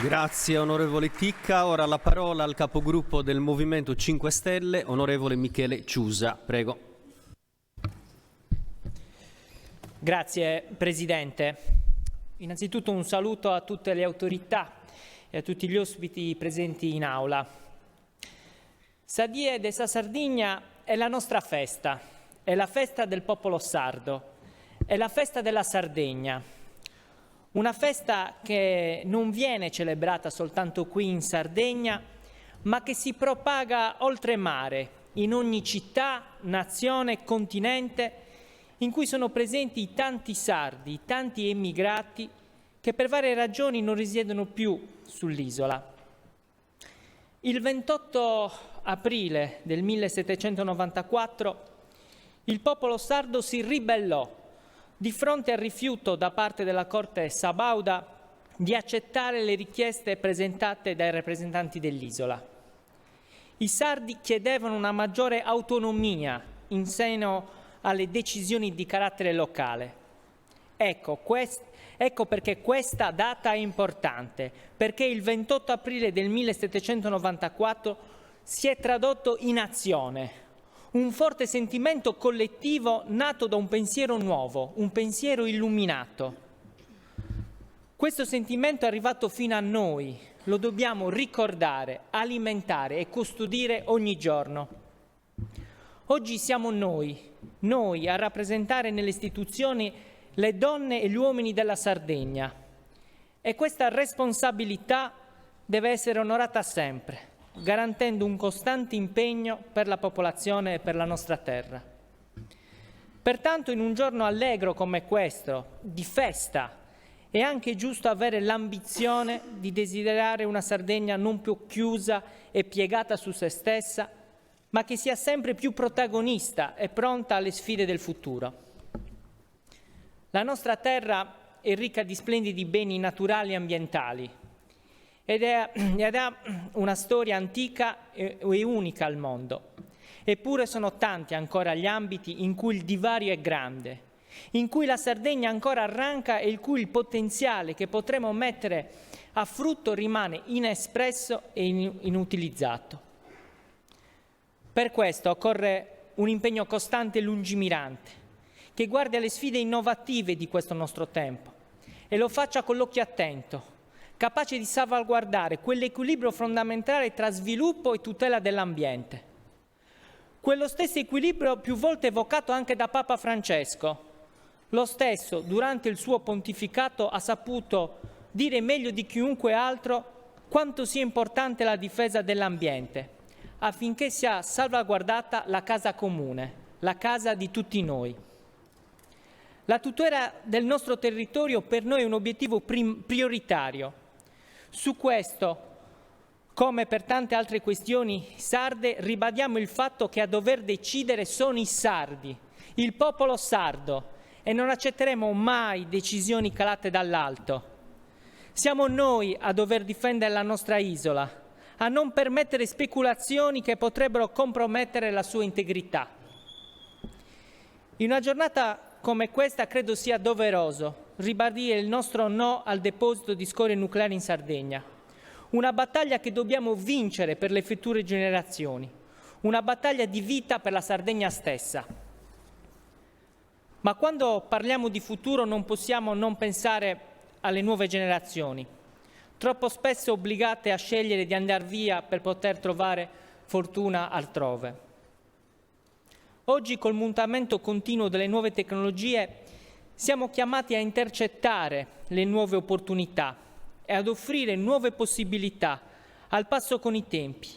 Grazie onorevole Ticca. Ora la parola al capogruppo del Movimento 5 Stelle, onorevole Michele Ciusa. Prego. Grazie Presidente. Innanzitutto un saluto a tutte le autorità e a tutti gli ospiti presenti in aula. Sa Die de Sa Sardigna è la nostra festa, è la festa del popolo sardo, è la festa della Sardegna. Una festa che non viene celebrata soltanto qui in Sardegna, ma che si propaga oltremare, in ogni città, nazione e continente in cui sono presenti tanti sardi, tanti emigrati che per varie ragioni non risiedono più sull'isola. Il 28 aprile del 1794 il popolo sardo si ribellò di fronte al rifiuto da parte della corte sabauda di accettare le richieste presentate dai rappresentanti dell'isola. I sardi chiedevano una maggiore autonomia in seno alle decisioni di carattere locale. Ecco perché questa data è importante, perché il 28 aprile del 1794 si è tradotto in azione, un forte sentimento collettivo nato da un pensiero nuovo, un pensiero illuminato. Questo sentimento è arrivato fino a noi, lo dobbiamo ricordare, alimentare e custodire ogni giorno. Oggi siamo noi a rappresentare nelle istituzioni le donne e gli uomini della Sardegna e questa responsabilità deve essere onorata sempre, garantendo un costante impegno per la popolazione e per la nostra terra. Pertanto, in un giorno allegro come questo, di festa, è anche giusto avere l'ambizione di desiderare una Sardegna non più chiusa e piegata su se stessa, ma che sia sempre più protagonista e pronta alle sfide del futuro. La nostra terra è ricca di splendidi beni naturali e ambientali ed ha una storia antica e unica al mondo. Eppure sono tanti ancora gli ambiti in cui il divario è grande, in cui la Sardegna ancora arranca e il cui il potenziale che potremo mettere a frutto rimane inespresso e inutilizzato. Per questo occorre un impegno costante e lungimirante, che guardi alle sfide innovative di questo nostro tempo e lo faccia con l'occhio attento, capace di salvaguardare quell'equilibrio fondamentale tra sviluppo e tutela dell'ambiente. Quello stesso equilibrio più volte evocato anche da Papa Francesco. Lo stesso, durante il suo pontificato, ha saputo dire meglio di chiunque altro quanto sia importante la difesa dell'ambiente, affinché sia salvaguardata la casa comune, la casa di tutti noi. La tutela del nostro territorio per noi è un obiettivo prioritario. Su questo, come per tante altre questioni sarde, ribadiamo il fatto che a dover decidere sono i sardi, il popolo sardo, e non accetteremo mai decisioni calate dall'alto. Siamo noi a dover difendere la nostra isola, a non permettere speculazioni che potrebbero compromettere la sua integrità. In una giornata come questa credo sia doveroso ribadire il nostro no al deposito di scorie nucleari in Sardegna. Una battaglia che dobbiamo vincere per le future generazioni, una battaglia di vita per la Sardegna stessa. Ma quando parliamo di futuro non possiamo non pensare alle nuove generazioni, troppo spesso obbligate a scegliere di andare via per poter trovare fortuna altrove. Oggi, col mutamento continuo delle nuove tecnologie, siamo chiamati a intercettare le nuove opportunità e ad offrire nuove possibilità al passo con i tempi,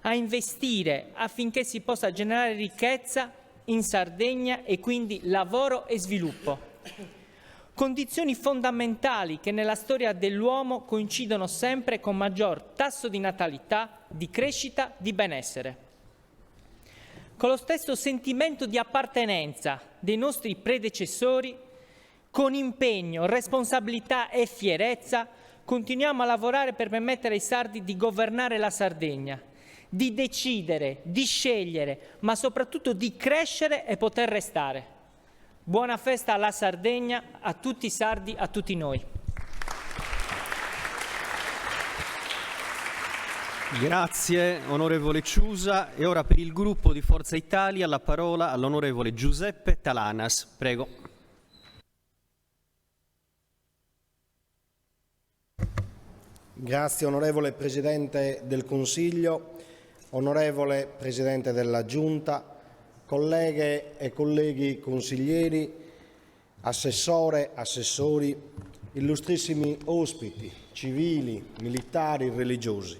a investire affinché si possa generare ricchezza in Sardegna e quindi lavoro e sviluppo. Condizioni fondamentali che nella storia dell'uomo coincidono sempre con maggior tasso di natalità, di crescita, di benessere. Con lo stesso sentimento di appartenenza dei nostri predecessori, con impegno, responsabilità e fierezza, continuiamo a lavorare per permettere ai sardi di governare la Sardegna, di decidere, di scegliere, ma soprattutto di crescere e poter restare. Buona festa alla Sardegna, a tutti i sardi, a tutti noi. Grazie onorevole Ciusa. E ora per il gruppo di Forza Italia la parola all'onorevole Giuseppe Talanas. Prego. Grazie onorevole Presidente del Consiglio, onorevole Presidente della Giunta, colleghe e colleghi consiglieri, assessore, assessori, illustrissimi ospiti, civili, militari, religiosi.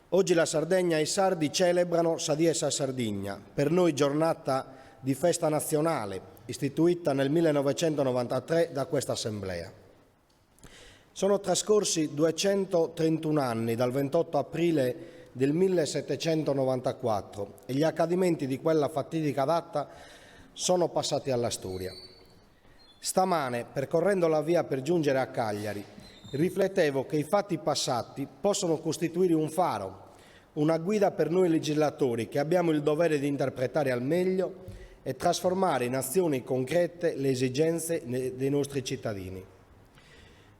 Oggi la Sardegna e i sardi celebrano Sa Dies a Sardigna, per noi giornata di festa nazionale, istituita nel 1993 da questa Assemblea. Sono trascorsi 231 anni dal 28 aprile del 1794 e gli accadimenti di quella fatidica data sono passati alla storia. Stamane, percorrendo la via per giungere a Cagliari, riflettevo che i fatti passati possono costituire un faro, una guida per noi legislatori che abbiamo il dovere di interpretare al meglio e trasformare in azioni concrete le esigenze dei nostri cittadini.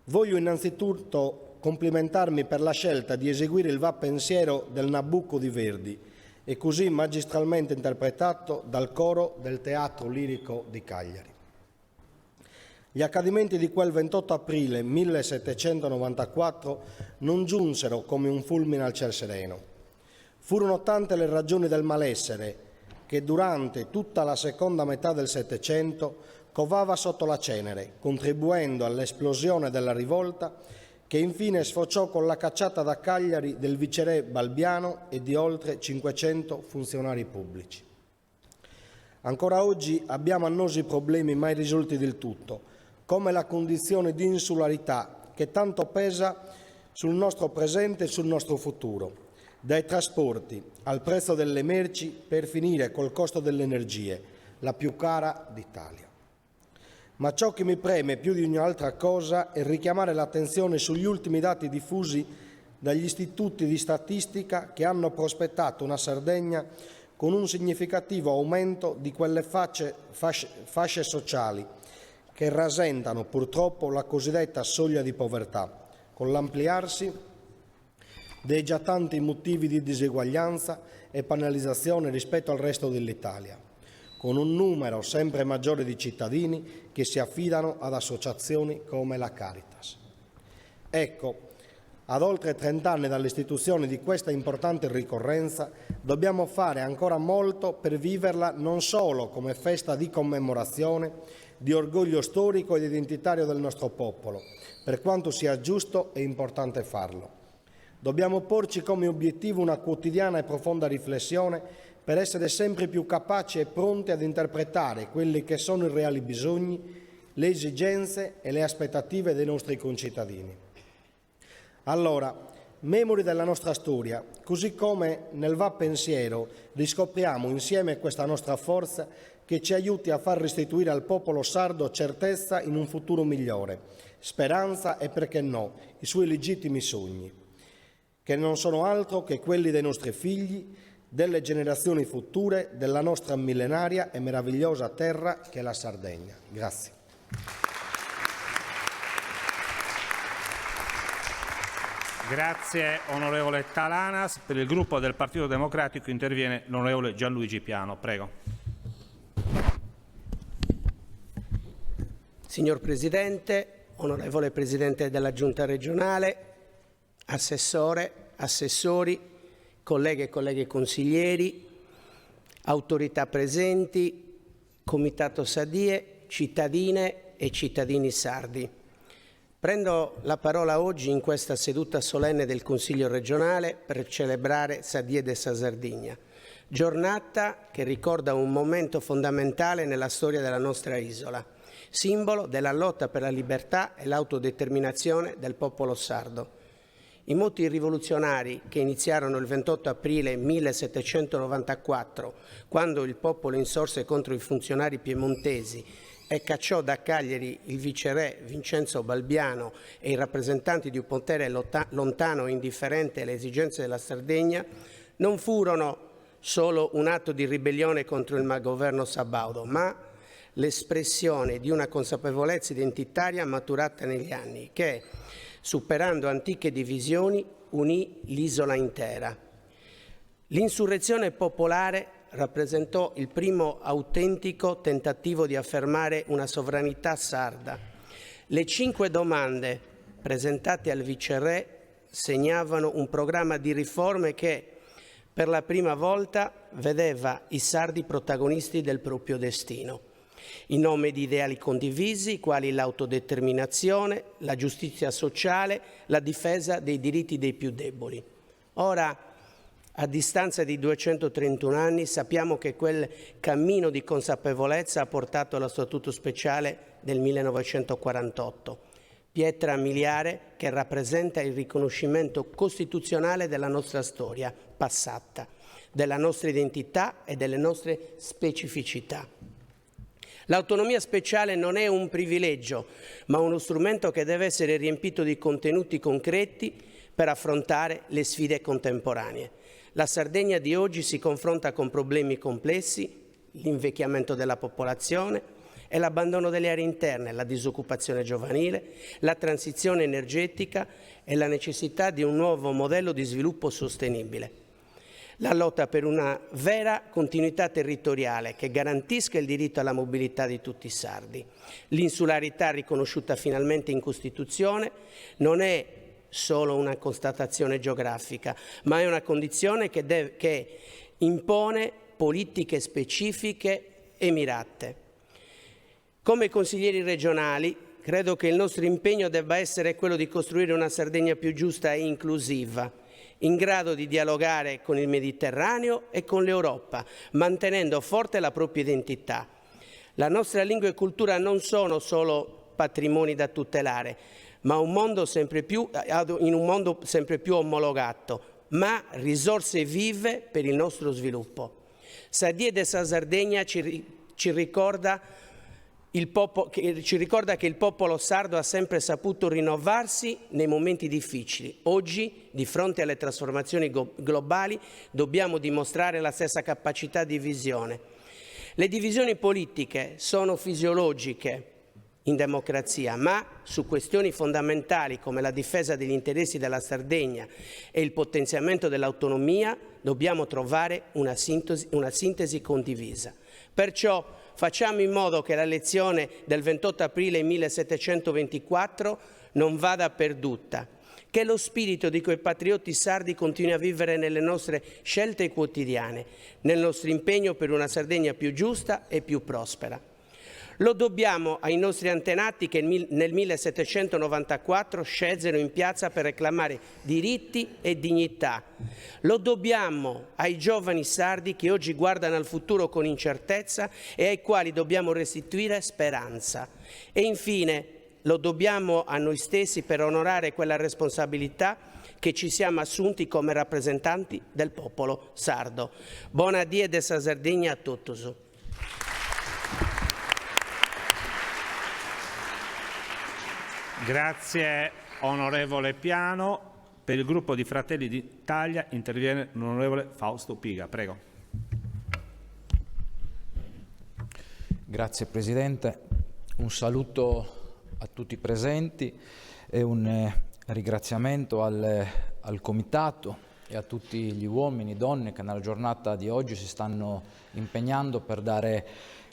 Voglio innanzitutto complimentarmi per la scelta di eseguire il va pensiero del Nabucco di Verdi e così magistralmente interpretato dal coro del Teatro Lirico di Cagliari. Gli accadimenti di quel 28 aprile 1794 non giunsero come un fulmine al ciel sereno. Furono tante le ragioni del malessere che durante tutta la seconda metà del Settecento covava sotto la cenere, contribuendo all'esplosione della rivolta che infine sfociò con la cacciata da Cagliari del viceré Balbiano e di oltre 500 funzionari pubblici. Ancora oggi abbiamo annosi problemi mai risolti del tutto, come la condizione di insularità che tanto pesa sul nostro presente e sul nostro futuro, dai trasporti al prezzo delle merci per finire col costo delle energie, la più cara d'Italia. Ma ciò che mi preme più di ogni altra cosa è richiamare l'attenzione sugli ultimi dati diffusi dagli istituti di statistica che hanno prospettato una Sardegna con un significativo aumento di quelle fasce sociali che rasentano purtroppo la cosiddetta soglia di povertà, con l'ampliarsi dei già tanti motivi di diseguaglianza e penalizzazione rispetto al resto dell'Italia, con un numero sempre maggiore di cittadini che si affidano ad associazioni come la Caritas. Ecco, ad oltre 30 anni dall'istituzione di questa importante ricorrenza, dobbiamo fare ancora molto per viverla non solo come festa di commemorazione, di orgoglio storico ed identitario del nostro popolo, per quanto sia giusto e importante farlo. Dobbiamo porci come obiettivo una quotidiana e profonda riflessione per essere sempre più capaci e pronti ad interpretare quelli che sono i reali bisogni, le esigenze e le aspettative dei nostri concittadini. Allora, memori della nostra storia, così come nel va pensiero riscopriamo insieme questa nostra forza che ci aiuti a far restituire al popolo sardo certezza in un futuro migliore, speranza e, perché no, i suoi legittimi sogni, che non sono altro che quelli dei nostri figli, delle generazioni future, della nostra millenaria e meravigliosa terra che è la Sardegna. Grazie. Grazie onorevole Talanas. Per il gruppo del Partito Democratico interviene l'onorevole Gianluigi Piano. Prego. Signor Presidente, onorevole Presidente della Giunta regionale, Assessore, Assessori, colleghe e colleghi consiglieri, autorità presenti, Comitato Sadie, cittadine e cittadini sardi. Prendo la parola oggi in questa seduta solenne del Consiglio regionale per celebrare Sadie de sa Sardegna, giornata che ricorda un momento fondamentale nella storia della nostra isola, simbolo della lotta per la libertà e l'autodeterminazione del popolo sardo. I moti rivoluzionari che iniziarono il 28 aprile 1794, quando il popolo insorse contro i funzionari piemontesi e cacciò da Cagliari il viceré Vincenzo Balbiano e i rappresentanti di un potere lontano e indifferente alle esigenze della Sardegna, non furono solo un atto di ribellione contro il malgoverno sabaudo, ma l'espressione di una consapevolezza identitaria maturata negli anni che, superando antiche divisioni, unì l'isola intera. L'insurrezione popolare rappresentò il primo autentico tentativo di affermare una sovranità sarda. Le 5 domande presentate al viceré segnavano un programma di riforme che, per la prima volta, vedeva i sardi protagonisti del proprio destino, in nome di ideali condivisi quali l'autodeterminazione, la giustizia sociale, la difesa dei diritti dei più deboli. Ora, a distanza di 231 anni, sappiamo che quel cammino di consapevolezza ha portato allo Statuto speciale del 1948, pietra miliare che rappresenta il riconoscimento costituzionale della nostra storia passata, della nostra identità e delle nostre specificità. L'autonomia speciale non è un privilegio, ma uno strumento che deve essere riempito di contenuti concreti per affrontare le sfide contemporanee. La Sardegna di oggi si confronta con problemi complessi, l'invecchiamento della popolazione e l'abbandono delle aree interne, la disoccupazione giovanile, la transizione energetica e la necessità di un nuovo modello di sviluppo sostenibile. La lotta per una vera continuità territoriale che garantisca il diritto alla mobilità di tutti i sardi. L'insularità riconosciuta finalmente in Costituzione non è solo una constatazione geografica, ma è una condizione che impone politiche specifiche e mirate. Come consiglieri regionali credo che il nostro impegno debba essere quello di costruire una Sardegna più giusta e inclusiva, in grado di dialogare con il Mediterraneo e con l'Europa, mantenendo forte la propria identità. La nostra lingua e cultura non sono solo patrimoni da tutelare, ma in un mondo sempre più omologato, ma risorse vive per il nostro sviluppo. Saddie della Sardegna ci ricorda che il popolo sardo ha sempre saputo rinnovarsi nei momenti difficili. Oggi, di fronte alle trasformazioni globali, dobbiamo dimostrare la stessa capacità di visione. Le divisioni politiche sono fisiologiche in democrazia, ma su questioni fondamentali come la difesa degli interessi della Sardegna e il potenziamento dell'autonomia dobbiamo trovare una sintesi condivisa. Perciò facciamo in modo che la lezione del 28 aprile 1724 non vada perduta, che lo spirito di quei patrioti sardi continui a vivere nelle nostre scelte quotidiane, nel nostro impegno per una Sardegna più giusta e più prospera. Lo dobbiamo ai nostri antenati che nel 1794 scesero in piazza per reclamare diritti e dignità. Lo dobbiamo ai giovani sardi che oggi guardano al futuro con incertezza e ai quali dobbiamo restituire speranza. E infine lo dobbiamo a noi stessi per onorare quella responsabilità che ci siamo assunti come rappresentanti del popolo sardo. Buona die della Sardegna a tutti. Grazie onorevole Piano. Per il gruppo di Fratelli d'Italia interviene l'onorevole Fausto Piga. Prego. Grazie Presidente. Un saluto a tutti i presenti e un ringraziamento al Comitato e a tutti gli uomini e donne che nella giornata di oggi si stanno impegnando per dare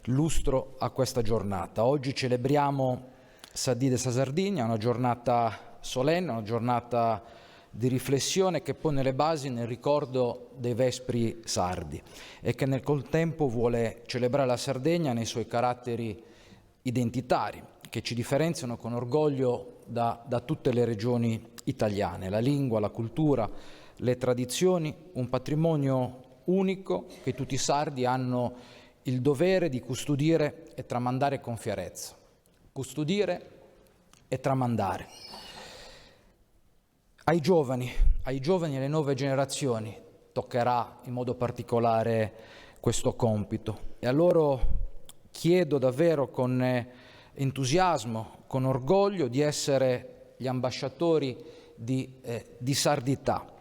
lustro a questa giornata. Oggi celebriamo Saddie della Sardegna, una giornata solenne, una giornata di riflessione che pone le basi nel ricordo dei vespri sardi e che nel contempo vuole celebrare la Sardegna nei suoi caratteri identitari che ci differenziano con orgoglio da tutte le regioni italiane, la lingua, la cultura, le tradizioni, un patrimonio unico che tutti i sardi hanno il dovere di custodire e tramandare con fierezza. Custodire e tramandare. Ai giovani e alle nuove generazioni toccherà in modo particolare questo compito e a loro chiedo davvero con entusiasmo, con orgoglio di essere gli ambasciatori di sardità.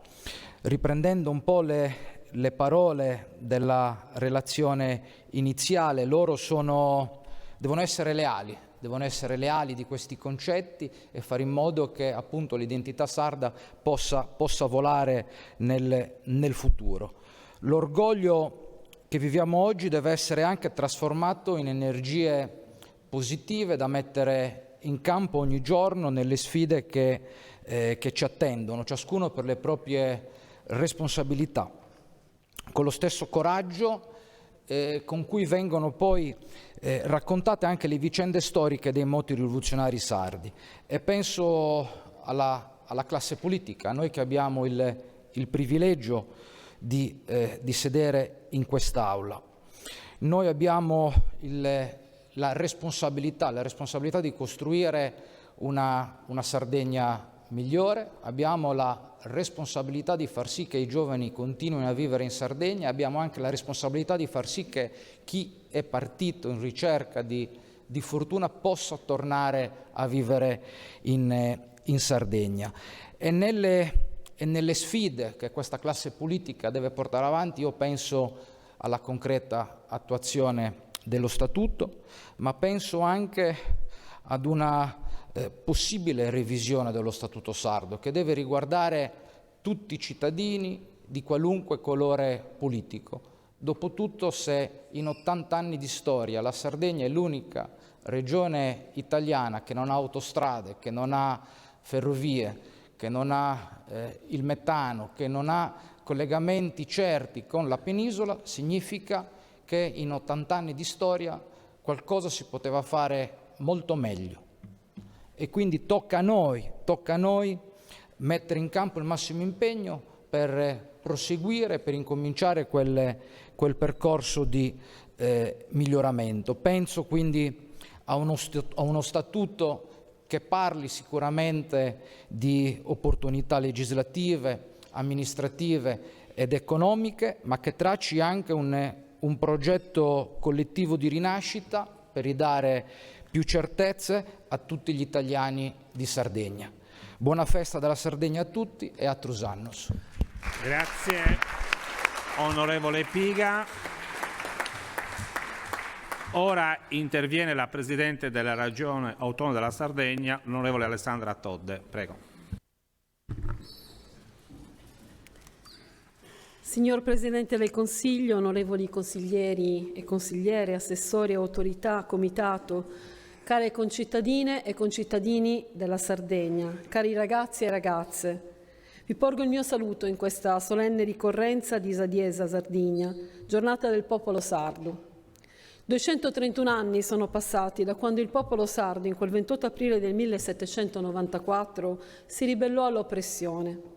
Riprendendo un po' le parole della relazione iniziale, loro devono essere leali di questi concetti e fare in modo che appunto l'identità sarda possa volare nel futuro. L'orgoglio che viviamo oggi deve essere anche trasformato in energie positive da mettere in campo ogni giorno nelle sfide che ci attendono, ciascuno per le proprie responsabilità, con lo stesso coraggio con cui vengono poi raccontate anche le vicende storiche dei moti rivoluzionari sardi. E penso alla classe politica, noi che abbiamo il privilegio di sedere in quest'Aula. Noi abbiamo la responsabilità di costruire una Sardegna migliore, abbiamo la responsabilità di far sì che i giovani continuino a vivere in Sardegna, abbiamo anche la responsabilità di far sì che chi è partito in ricerca di fortuna possa tornare a vivere in Sardegna. E nelle sfide che questa classe politica deve portare avanti, io penso alla concreta attuazione dello Statuto, ma penso anche ad una possibile revisione dello Statuto sardo che deve riguardare tutti i cittadini di qualunque colore politico. Dopotutto, se in 80 anni di storia la Sardegna è l'unica regione italiana che non ha autostrade, che non ha ferrovie, che non ha il metano, che non ha collegamenti certi con la penisola, significa che in 80 anni di storia qualcosa si poteva fare molto meglio. e quindi tocca a noi mettere in campo il massimo impegno per proseguire, per incominciare quel percorso di miglioramento. Penso quindi a uno statuto che parli sicuramente di opportunità legislative, amministrative ed economiche, ma che tracci anche un progetto collettivo di rinascita per ridare più certezze a tutti gli italiani di Sardegna. Buona festa della Sardegna a tutti e a Trusannos. Grazie onorevole Piga. Ora interviene la Presidente della Regione Autonoma della Sardegna, l'onorevole Alessandra Todde. Prego. Signor Presidente del Consiglio, onorevoli consiglieri e consigliere, assessori, autorità, comitato, care concittadine e concittadini della Sardegna, cari ragazzi e ragazze, vi porgo il mio saluto in questa solenne ricorrenza di Sadiesa Sardigna, giornata del popolo sardo. 231 anni sono passati da quando il popolo sardo, in quel 28 aprile del 1794, si ribellò all'oppressione.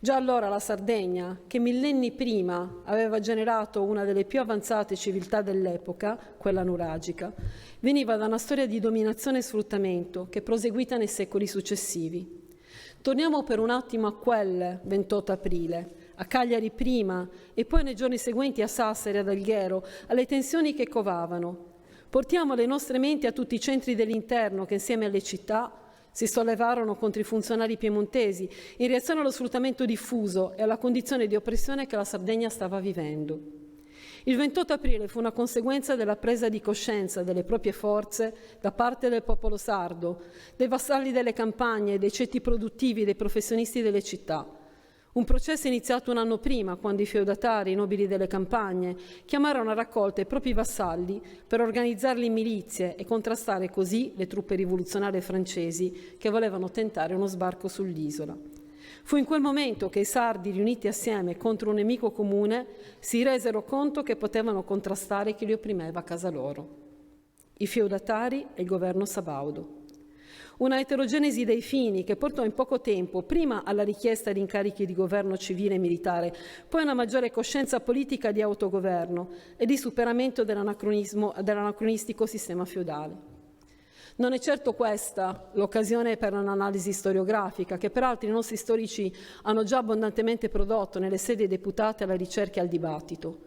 Già allora la Sardegna, che millenni prima aveva generato una delle più avanzate civiltà dell'epoca, quella nuragica, veniva da una storia di dominazione e sfruttamento che è proseguita nei secoli successivi. Torniamo per un attimo a quel 28 aprile, a Cagliari prima e poi nei giorni seguenti a Sassari, ad Alghero, alle tensioni che covavano. Portiamo le nostre menti a tutti i centri dell'interno che insieme alle città si sollevarono contro i funzionari piemontesi in reazione allo sfruttamento diffuso e alla condizione di oppressione che la Sardegna stava vivendo. Il 28 aprile fu una conseguenza della presa di coscienza delle proprie forze da parte del popolo sardo, dei vassalli delle campagne, dei ceti produttivi, dei professionisti delle città. Un processo iniziato un anno prima, quando i feudatari, i nobili delle campagne, chiamarono a raccolta i propri vassalli per organizzarli in milizie e contrastare così le truppe rivoluzionarie francesi che volevano tentare uno sbarco sull'isola. Fu in quel momento che i sardi, riuniti assieme contro un nemico comune, si resero conto che potevano contrastare chi li opprimeva a casa loro: i feudatari e il governo sabaudo. Una eterogenesi dei fini che portò in poco tempo prima alla richiesta di incarichi di governo civile e militare, poi a una maggiore coscienza politica di autogoverno e di superamento dell'anacronistico sistema feudale. Non è certo questa l'occasione per un'analisi storiografica, che peraltro i nostri storici hanno già abbondantemente prodotto nelle sedi deputate alla ricerca e al dibattito.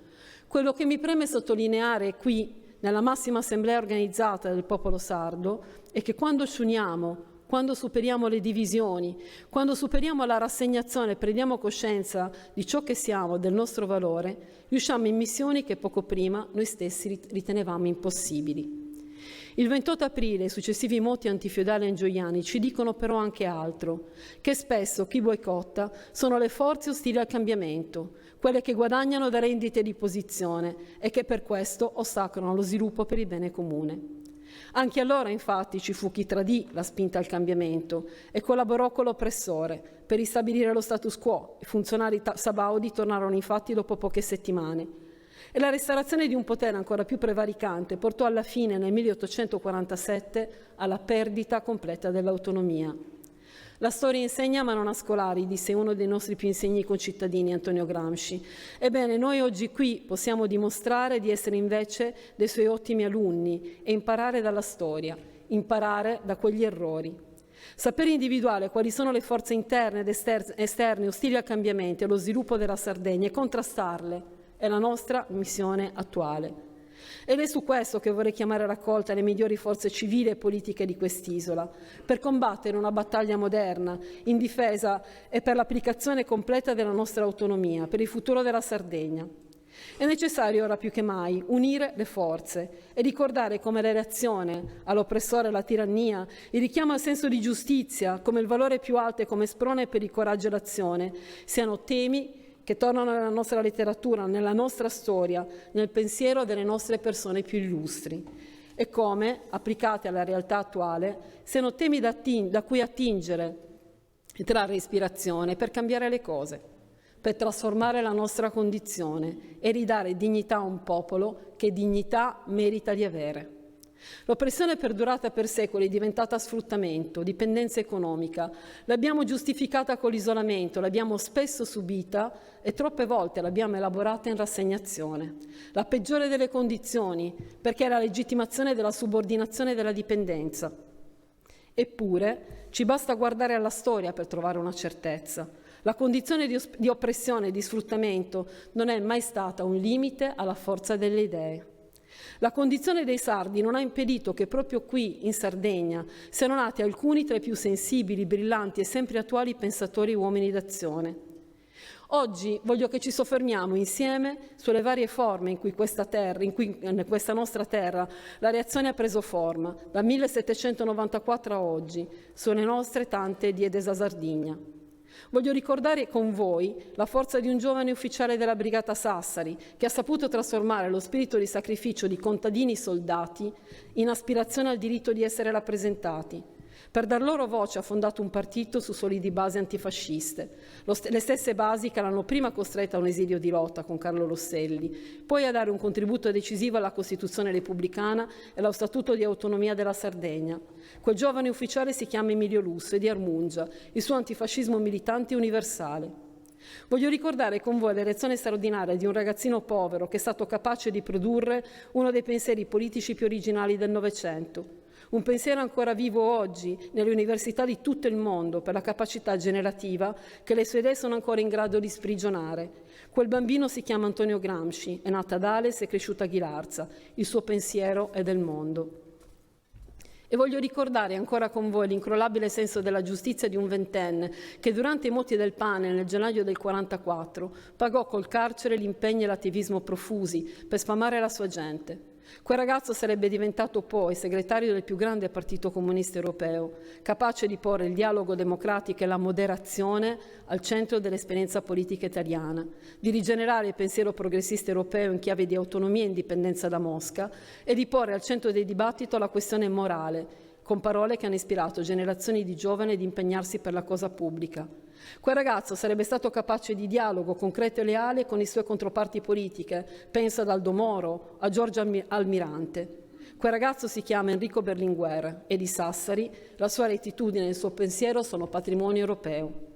Quello che mi preme sottolineare qui, nella massima assemblea organizzata del popolo sardo, è che quando ci uniamo, quando superiamo le divisioni, quando superiamo la rassegnazione e prendiamo coscienza di ciò che siamo, del nostro valore, riusciamo in missioni che poco prima noi stessi ritenevamo impossibili. Il 28 aprile e i successivi moti antifeudali angioiani ci dicono però anche altro, che spesso chi boicotta sono le forze ostili al cambiamento, quelle che guadagnano da rendite di posizione e che per questo ostacolano lo sviluppo per il bene comune. Anche allora, infatti, ci fu chi tradì la spinta al cambiamento e collaborò con l'oppressore per ristabilire lo status quo. I funzionari sabaudi tornarono infatti dopo poche settimane. E la restaurazione di un potere ancora più prevaricante portò alla fine, nel 1847, alla perdita completa dell'autonomia. La storia insegna ma non a scolari, disse uno dei nostri più insegni concittadini, Antonio Gramsci. Ebbene, noi oggi qui possiamo dimostrare di essere invece dei suoi ottimi alunni e imparare dalla storia, imparare da quegli errori. Sapere individuare quali sono le forze interne ed esterne ostili al cambiamento e allo sviluppo della Sardegna e contrastarle è la nostra missione attuale. Ed è su questo che vorrei chiamare a raccolta le migliori forze civili e politiche di quest'isola, per combattere una battaglia moderna, in difesa e per l'applicazione completa della nostra autonomia, per il futuro della Sardegna. È necessario ora più che mai unire le forze e ricordare come la reazione all'oppressore e alla tirannia, il richiamo al senso di giustizia come il valore più alto e come sprone per il coraggio e l'azione, siano temi che tornano nella nostra letteratura, nella nostra storia, nel pensiero delle nostre persone più illustri e come, applicati alla realtà attuale, siano temi da cui attingere e trarre ispirazione per cambiare le cose, per trasformare la nostra condizione e ridare dignità a un popolo che dignità merita di avere. L'oppressione perdurata per secoli è diventata sfruttamento, dipendenza economica. L'abbiamo giustificata con l'isolamento, l'abbiamo spesso subita e troppe volte l'abbiamo elaborata in rassegnazione. La peggiore delle condizioni, perché è la legittimazione della subordinazione e della dipendenza. Eppure ci basta guardare alla storia per trovare una certezza. La condizione di oppressione e di sfruttamento non è mai stata un limite alla forza delle idee. La condizione dei sardi non ha impedito che proprio qui, in Sardegna, siano nati alcuni tra i più sensibili, brillanti e sempre attuali pensatori uomini d'azione. Oggi voglio che ci soffermiamo insieme sulle varie forme in cui in questa nostra terra la reazione ha preso forma, da 1794 a oggi, sulle nostre tante die della Sardegna. Voglio ricordare con voi la forza di un giovane ufficiale della Brigata Sassari che ha saputo trasformare lo spirito di sacrificio di contadini soldati in aspirazione al diritto di essere rappresentati. Per dar loro voce ha fondato un partito su solidi basi antifasciste, le stesse basi che l'hanno prima costretta a un esilio di lotta con Carlo Rosselli, poi a dare un contributo decisivo alla Costituzione repubblicana e allo Statuto di autonomia della Sardegna. Quel giovane ufficiale si chiama Emilio Lusso, è di Armungia, il suo antifascismo militante universale. Voglio ricordare con voi l'elezione straordinaria di un ragazzino povero che è stato capace di produrre uno dei pensieri politici più originali del Novecento. Un pensiero ancora vivo oggi nelle università di tutto il mondo per la capacità generativa che le sue idee sono ancora in grado di sprigionare. Quel bambino si chiama Antonio Gramsci, è nato ad Ales e cresciuto a Ghilarza. Il suo pensiero è del mondo. E voglio ricordare ancora con voi l'incrollabile senso della giustizia di un ventenne che durante i moti del pane nel gennaio del 1944 pagò col carcere l'impegno e l'attivismo profusi per sfamare la sua gente. Quel ragazzo sarebbe diventato poi segretario del più grande partito comunista europeo, capace di porre il dialogo democratico e la moderazione al centro dell'esperienza politica italiana, di rigenerare il pensiero progressista europeo in chiave di autonomia e indipendenza da Mosca e di porre al centro del dibattito la questione morale, con parole che hanno ispirato generazioni di giovani ad impegnarsi per la cosa pubblica. Quel ragazzo sarebbe stato capace di dialogo concreto e leale con le sue controparti politiche, penso ad Aldo Moro, a Giorgio Almirante. Quel ragazzo si chiama Enrico Berlinguer e di Sassari la sua rettitudine e il suo pensiero sono patrimonio europeo.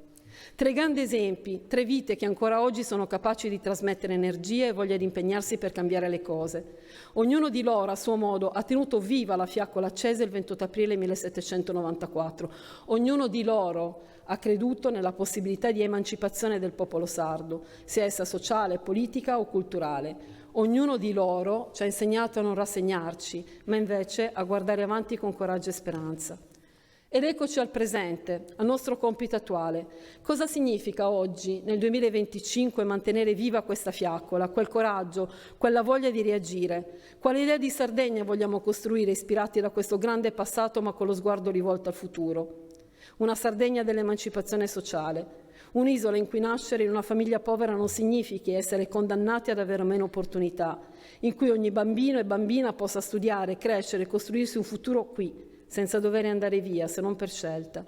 Tre grandi esempi, tre vite che ancora oggi sono capaci di trasmettere energia e voglia di impegnarsi per cambiare le cose. Ognuno di loro, a suo modo, ha tenuto viva la fiaccola accesa il 28 aprile 1794. Ognuno di loro ha creduto nella possibilità di emancipazione del popolo sardo, sia essa sociale, politica o culturale. Ognuno di loro ci ha insegnato a non rassegnarci, ma invece a guardare avanti con coraggio e speranza. Ed eccoci al presente, al nostro compito attuale. Cosa significa oggi, nel 2025, mantenere viva questa fiaccola, quel coraggio, quella voglia di reagire? Quale idea di Sardegna vogliamo costruire ispirati da questo grande passato ma con lo sguardo rivolto al futuro? Una Sardegna dell'emancipazione sociale, un'isola in cui nascere in una famiglia povera non significhi essere condannati ad avere meno opportunità, in cui ogni bambino e bambina possa studiare, crescere e costruirsi un futuro qui, senza dover andare via, se non per scelta.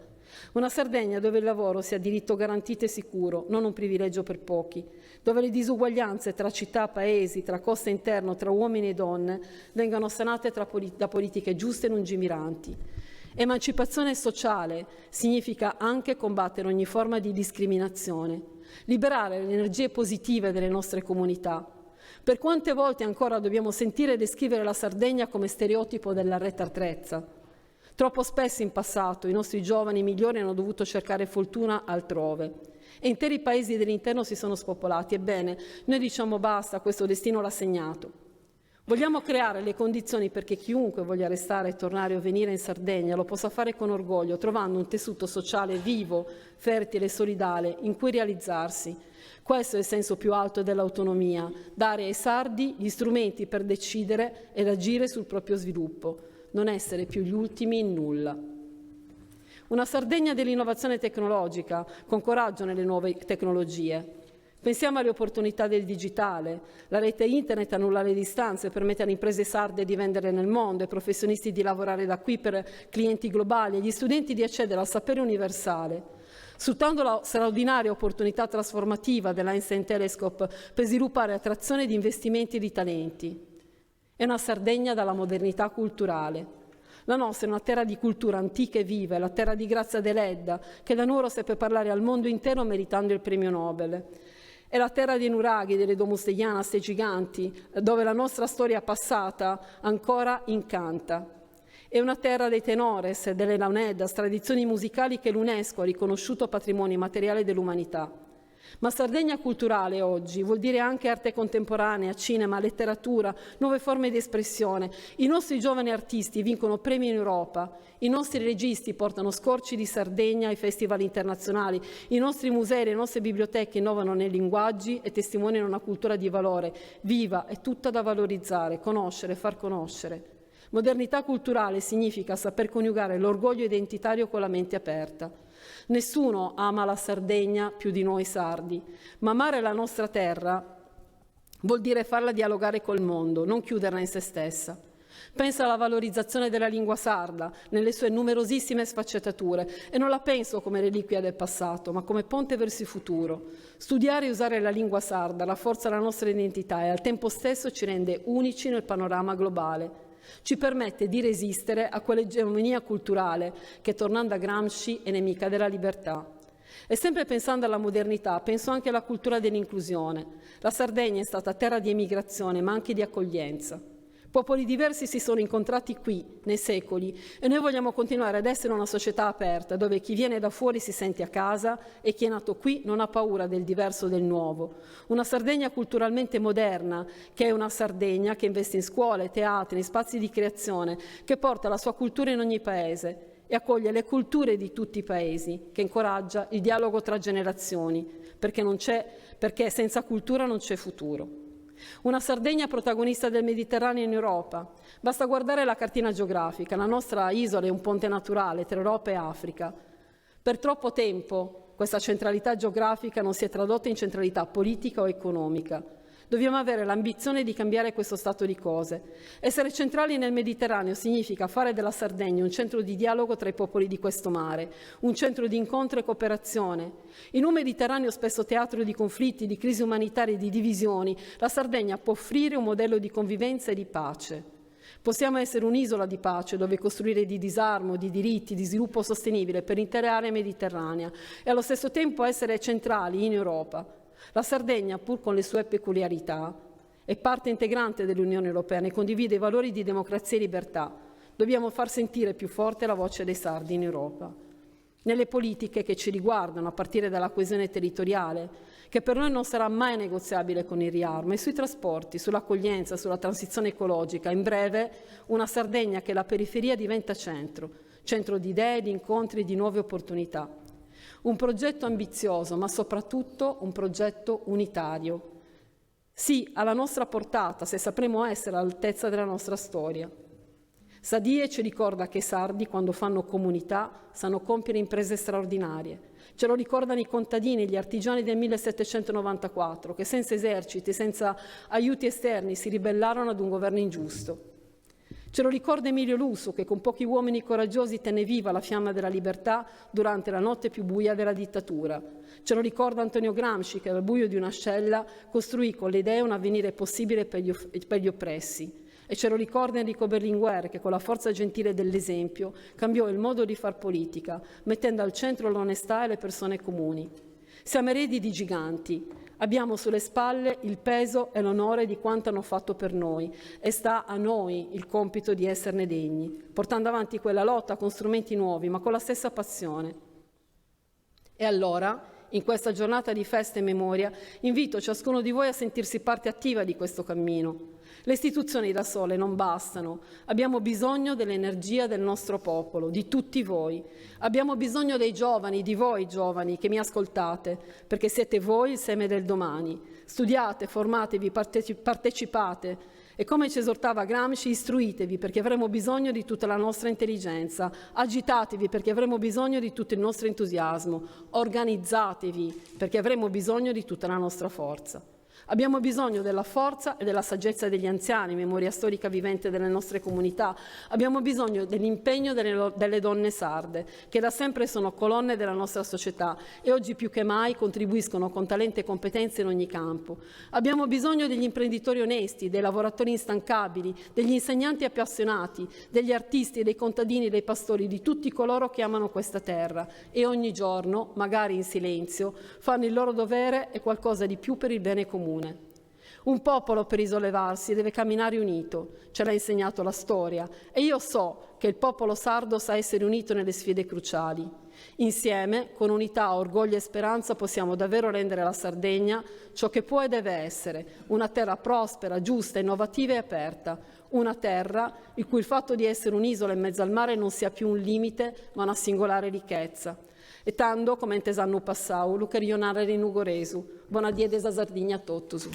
Una Sardegna dove il lavoro sia diritto garantito e sicuro, non un privilegio per pochi, dove le disuguaglianze tra città, paesi, tra costa e interno, tra uomini e donne vengano sanate da politiche giuste e lungimiranti. Emancipazione sociale significa anche combattere ogni forma di discriminazione, liberare le energie positive delle nostre comunità. Per quante volte ancora dobbiamo sentire e descrivere la Sardegna come stereotipo della retattrezza? Troppo spesso in passato i nostri giovani migliori hanno dovuto cercare fortuna altrove e interi paesi dell'interno si sono spopolati. Ebbene, noi diciamo basta a questo destino rassegnato. Vogliamo creare le condizioni perché chiunque voglia restare, tornare o venire in Sardegna lo possa fare con orgoglio, trovando un tessuto sociale vivo, fertile e solidale in cui realizzarsi. Questo è il senso più alto dell'autonomia, dare ai sardi gli strumenti per decidere ed agire sul proprio sviluppo. Non essere più gli ultimi in nulla. Una Sardegna dell'innovazione tecnologica, con coraggio nelle nuove tecnologie. Pensiamo alle opportunità del digitale. La rete internet annulla le distanze, permette alle imprese sarde di vendere nel mondo, ai professionisti di lavorare da qui per clienti globali, agli studenti di accedere al sapere universale. Sfruttando la straordinaria opportunità trasformativa dell'Einstein Telescope per sviluppare attrazione di investimenti e di talenti. È una Sardegna dalla modernità culturale. La nostra è una terra di cultura antica e viva, è la terra di Grazia Deledda, che da Nuoro seppe parlare al mondo intero meritando il premio Nobel. È la terra dei nuraghi, delle Domus Deianas, dei giganti, dove la nostra storia passata ancora incanta. È una terra dei tenores, delle launedas, tradizioni musicali che l'UNESCO ha riconosciuto patrimonio immateriale dell'umanità. Ma Sardegna culturale oggi vuol dire anche arte contemporanea, cinema, letteratura, nuove forme di espressione. I nostri giovani artisti vincono premi in Europa, i nostri registi portano scorci di Sardegna ai festival internazionali, i nostri musei e le nostre biblioteche innovano nei linguaggi e testimoniano una cultura di valore viva e tutta da valorizzare, conoscere, far conoscere. Modernità culturale significa saper coniugare l'orgoglio identitario con la mente aperta. Nessuno ama la Sardegna più di noi sardi, ma amare la nostra terra vuol dire farla dialogare col mondo, non chiuderla in se stessa. Penso alla valorizzazione della lingua sarda nelle sue numerosissime sfaccettature e non la penso come reliquia del passato, ma come ponte verso il futuro. Studiare e usare la lingua sarda rafforza la nostra identità e al tempo stesso ci rende unici nel panorama globale. Ci permette di resistere a quell'egemonia culturale che, tornando a Gramsci, è nemica della libertà. E sempre pensando alla modernità, penso anche alla cultura dell'inclusione. La Sardegna è stata terra di emigrazione, ma anche di accoglienza. Popoli diversi si sono incontrati qui, nei secoli, e noi vogliamo continuare ad essere una società aperta, dove chi viene da fuori si sente a casa e chi è nato qui non ha paura del diverso, del nuovo. Una Sardegna culturalmente moderna, che è una Sardegna che investe in scuole, teatri, in spazi di creazione, che porta la sua cultura in ogni paese e accoglie le culture di tutti i paesi, che incoraggia il dialogo tra generazioni, perché senza cultura non c'è futuro. Una Sardegna protagonista del Mediterraneo in Europa. Basta guardare la cartina geografica, la nostra isola è un ponte naturale tra Europa e Africa. Per troppo tempo questa centralità geografica non si è tradotta in centralità politica o economica. Dobbiamo avere l'ambizione di cambiare questo stato di cose. Essere centrali nel Mediterraneo significa fare della Sardegna un centro di dialogo tra i popoli di questo mare, un centro di incontro e cooperazione. In un Mediterraneo spesso teatro di conflitti, di crisi umanitarie e di divisioni, la Sardegna può offrire un modello di convivenza e di pace. Possiamo essere un'isola di pace dove costruire di disarmo, di diritti, di sviluppo sostenibile per l'intera area mediterranea e allo stesso tempo essere centrali in Europa. La Sardegna, pur con le sue peculiarità, è parte integrante dell'Unione Europea, ne condivide i valori di democrazia e libertà. Dobbiamo far sentire più forte la voce dei sardi in Europa. Nelle politiche che ci riguardano, a partire dalla coesione territoriale, che per noi non sarà mai negoziabile con il riarmo, e sui trasporti, sull'accoglienza, sulla transizione ecologica, in breve una Sardegna che la periferia diventa centro di idee, di incontri, di nuove opportunità. Un progetto ambizioso, ma soprattutto un progetto unitario. Sì, alla nostra portata, se sapremo essere all'altezza della nostra storia. Sadie ci ricorda che i sardi, quando fanno comunità, sanno compiere imprese straordinarie. Ce lo ricordano i contadini e gli artigiani del 1794, che senza eserciti, senza aiuti esterni, si ribellarono ad un governo ingiusto. Ce lo ricorda Emilio Lussu, che con pochi uomini coraggiosi tenne viva la fiamma della libertà durante la notte più buia della dittatura. Ce lo ricorda Antonio Gramsci, che dal buio di una cella costruì con le idee un avvenire possibile per gli oppressi. E ce lo ricorda Enrico Berlinguer, che con la forza gentile dell'esempio cambiò il modo di far politica, mettendo al centro l'onestà e le persone comuni. Siamo eredi di giganti. Abbiamo sulle spalle il peso e l'onore di quanto hanno fatto per noi e sta a noi il compito di esserne degni, portando avanti quella lotta con strumenti nuovi, ma con la stessa passione. E allora, in questa giornata di festa e memoria, invito ciascuno di voi a sentirsi parte attiva di questo cammino. Le istituzioni da sole non bastano, abbiamo bisogno dell'energia del nostro popolo, di tutti voi. Abbiamo bisogno dei giovani, di voi giovani che mi ascoltate, perché siete voi il seme del domani. Studiate, formatevi, partecipate e come ci esortava Gramsci, istruitevi perché avremo bisogno di tutta la nostra intelligenza, agitatevi perché avremo bisogno di tutto il nostro entusiasmo, organizzatevi perché avremo bisogno di tutta la nostra forza. Abbiamo bisogno della forza e della saggezza degli anziani, memoria storica vivente delle nostre comunità. Abbiamo bisogno dell'impegno delle donne sarde, che da sempre sono colonne della nostra società e oggi più che mai contribuiscono con talento e competenze in ogni campo. Abbiamo bisogno degli imprenditori onesti, dei lavoratori instancabili, degli insegnanti appassionati, degli artisti, dei contadini, dei pastori, di tutti coloro che amano questa terra e ogni giorno, magari in silenzio, fanno il loro dovere e qualcosa di più per il bene comune. Un popolo per risollevarsi deve camminare unito, ce l'ha insegnato la storia, e io so che il popolo sardo sa essere unito nelle sfide cruciali. Insieme, con unità, orgoglio e speranza, possiamo davvero rendere la Sardegna ciò che può e deve essere, una terra prospera, giusta, innovativa e aperta, una terra il cui il fatto di essere un'isola in mezzo al mare non sia più un limite, ma una singolare ricchezza. E tanto, come in tesano passau, lo che rionare in Ugoresu. Buona die desa Sardegna a tottosu.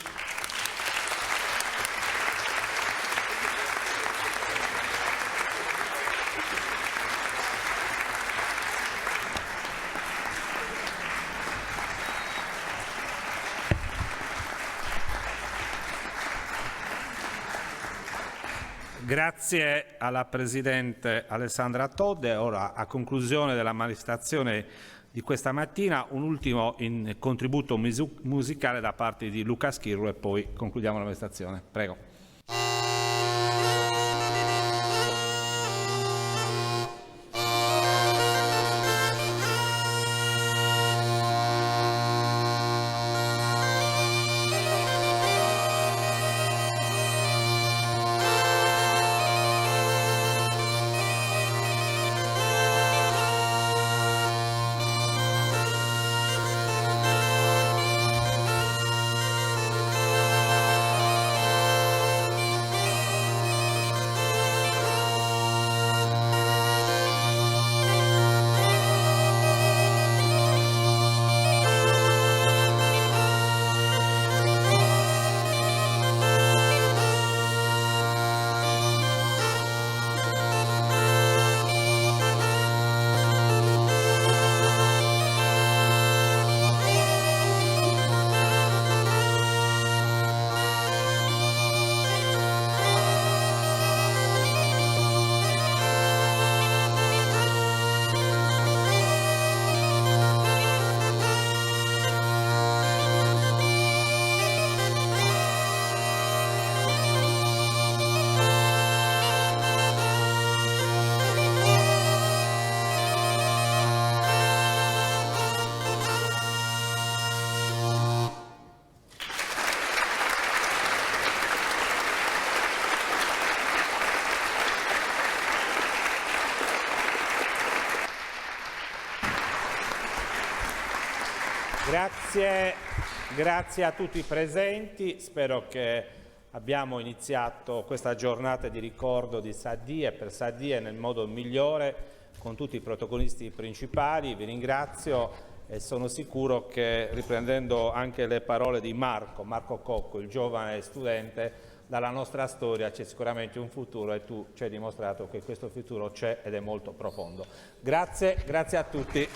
Grazie alla Presidente Alessandra Todde. Ora, a conclusione della manifestazione di questa mattina, un ultimo contributo musicale da parte di Luca Schirru e poi concludiamo la manifestazione. Prego. Grazie a tutti i presenti, spero che abbiamo iniziato questa giornata di ricordo di Saddie per Saddie nel modo migliore, con tutti i protagonisti principali. Vi ringrazio e sono sicuro che, riprendendo anche le parole di Marco Cocco, il giovane studente, dalla nostra storia c'è sicuramente un futuro e tu ci hai dimostrato che questo futuro c'è ed è molto profondo. Grazie a tutti.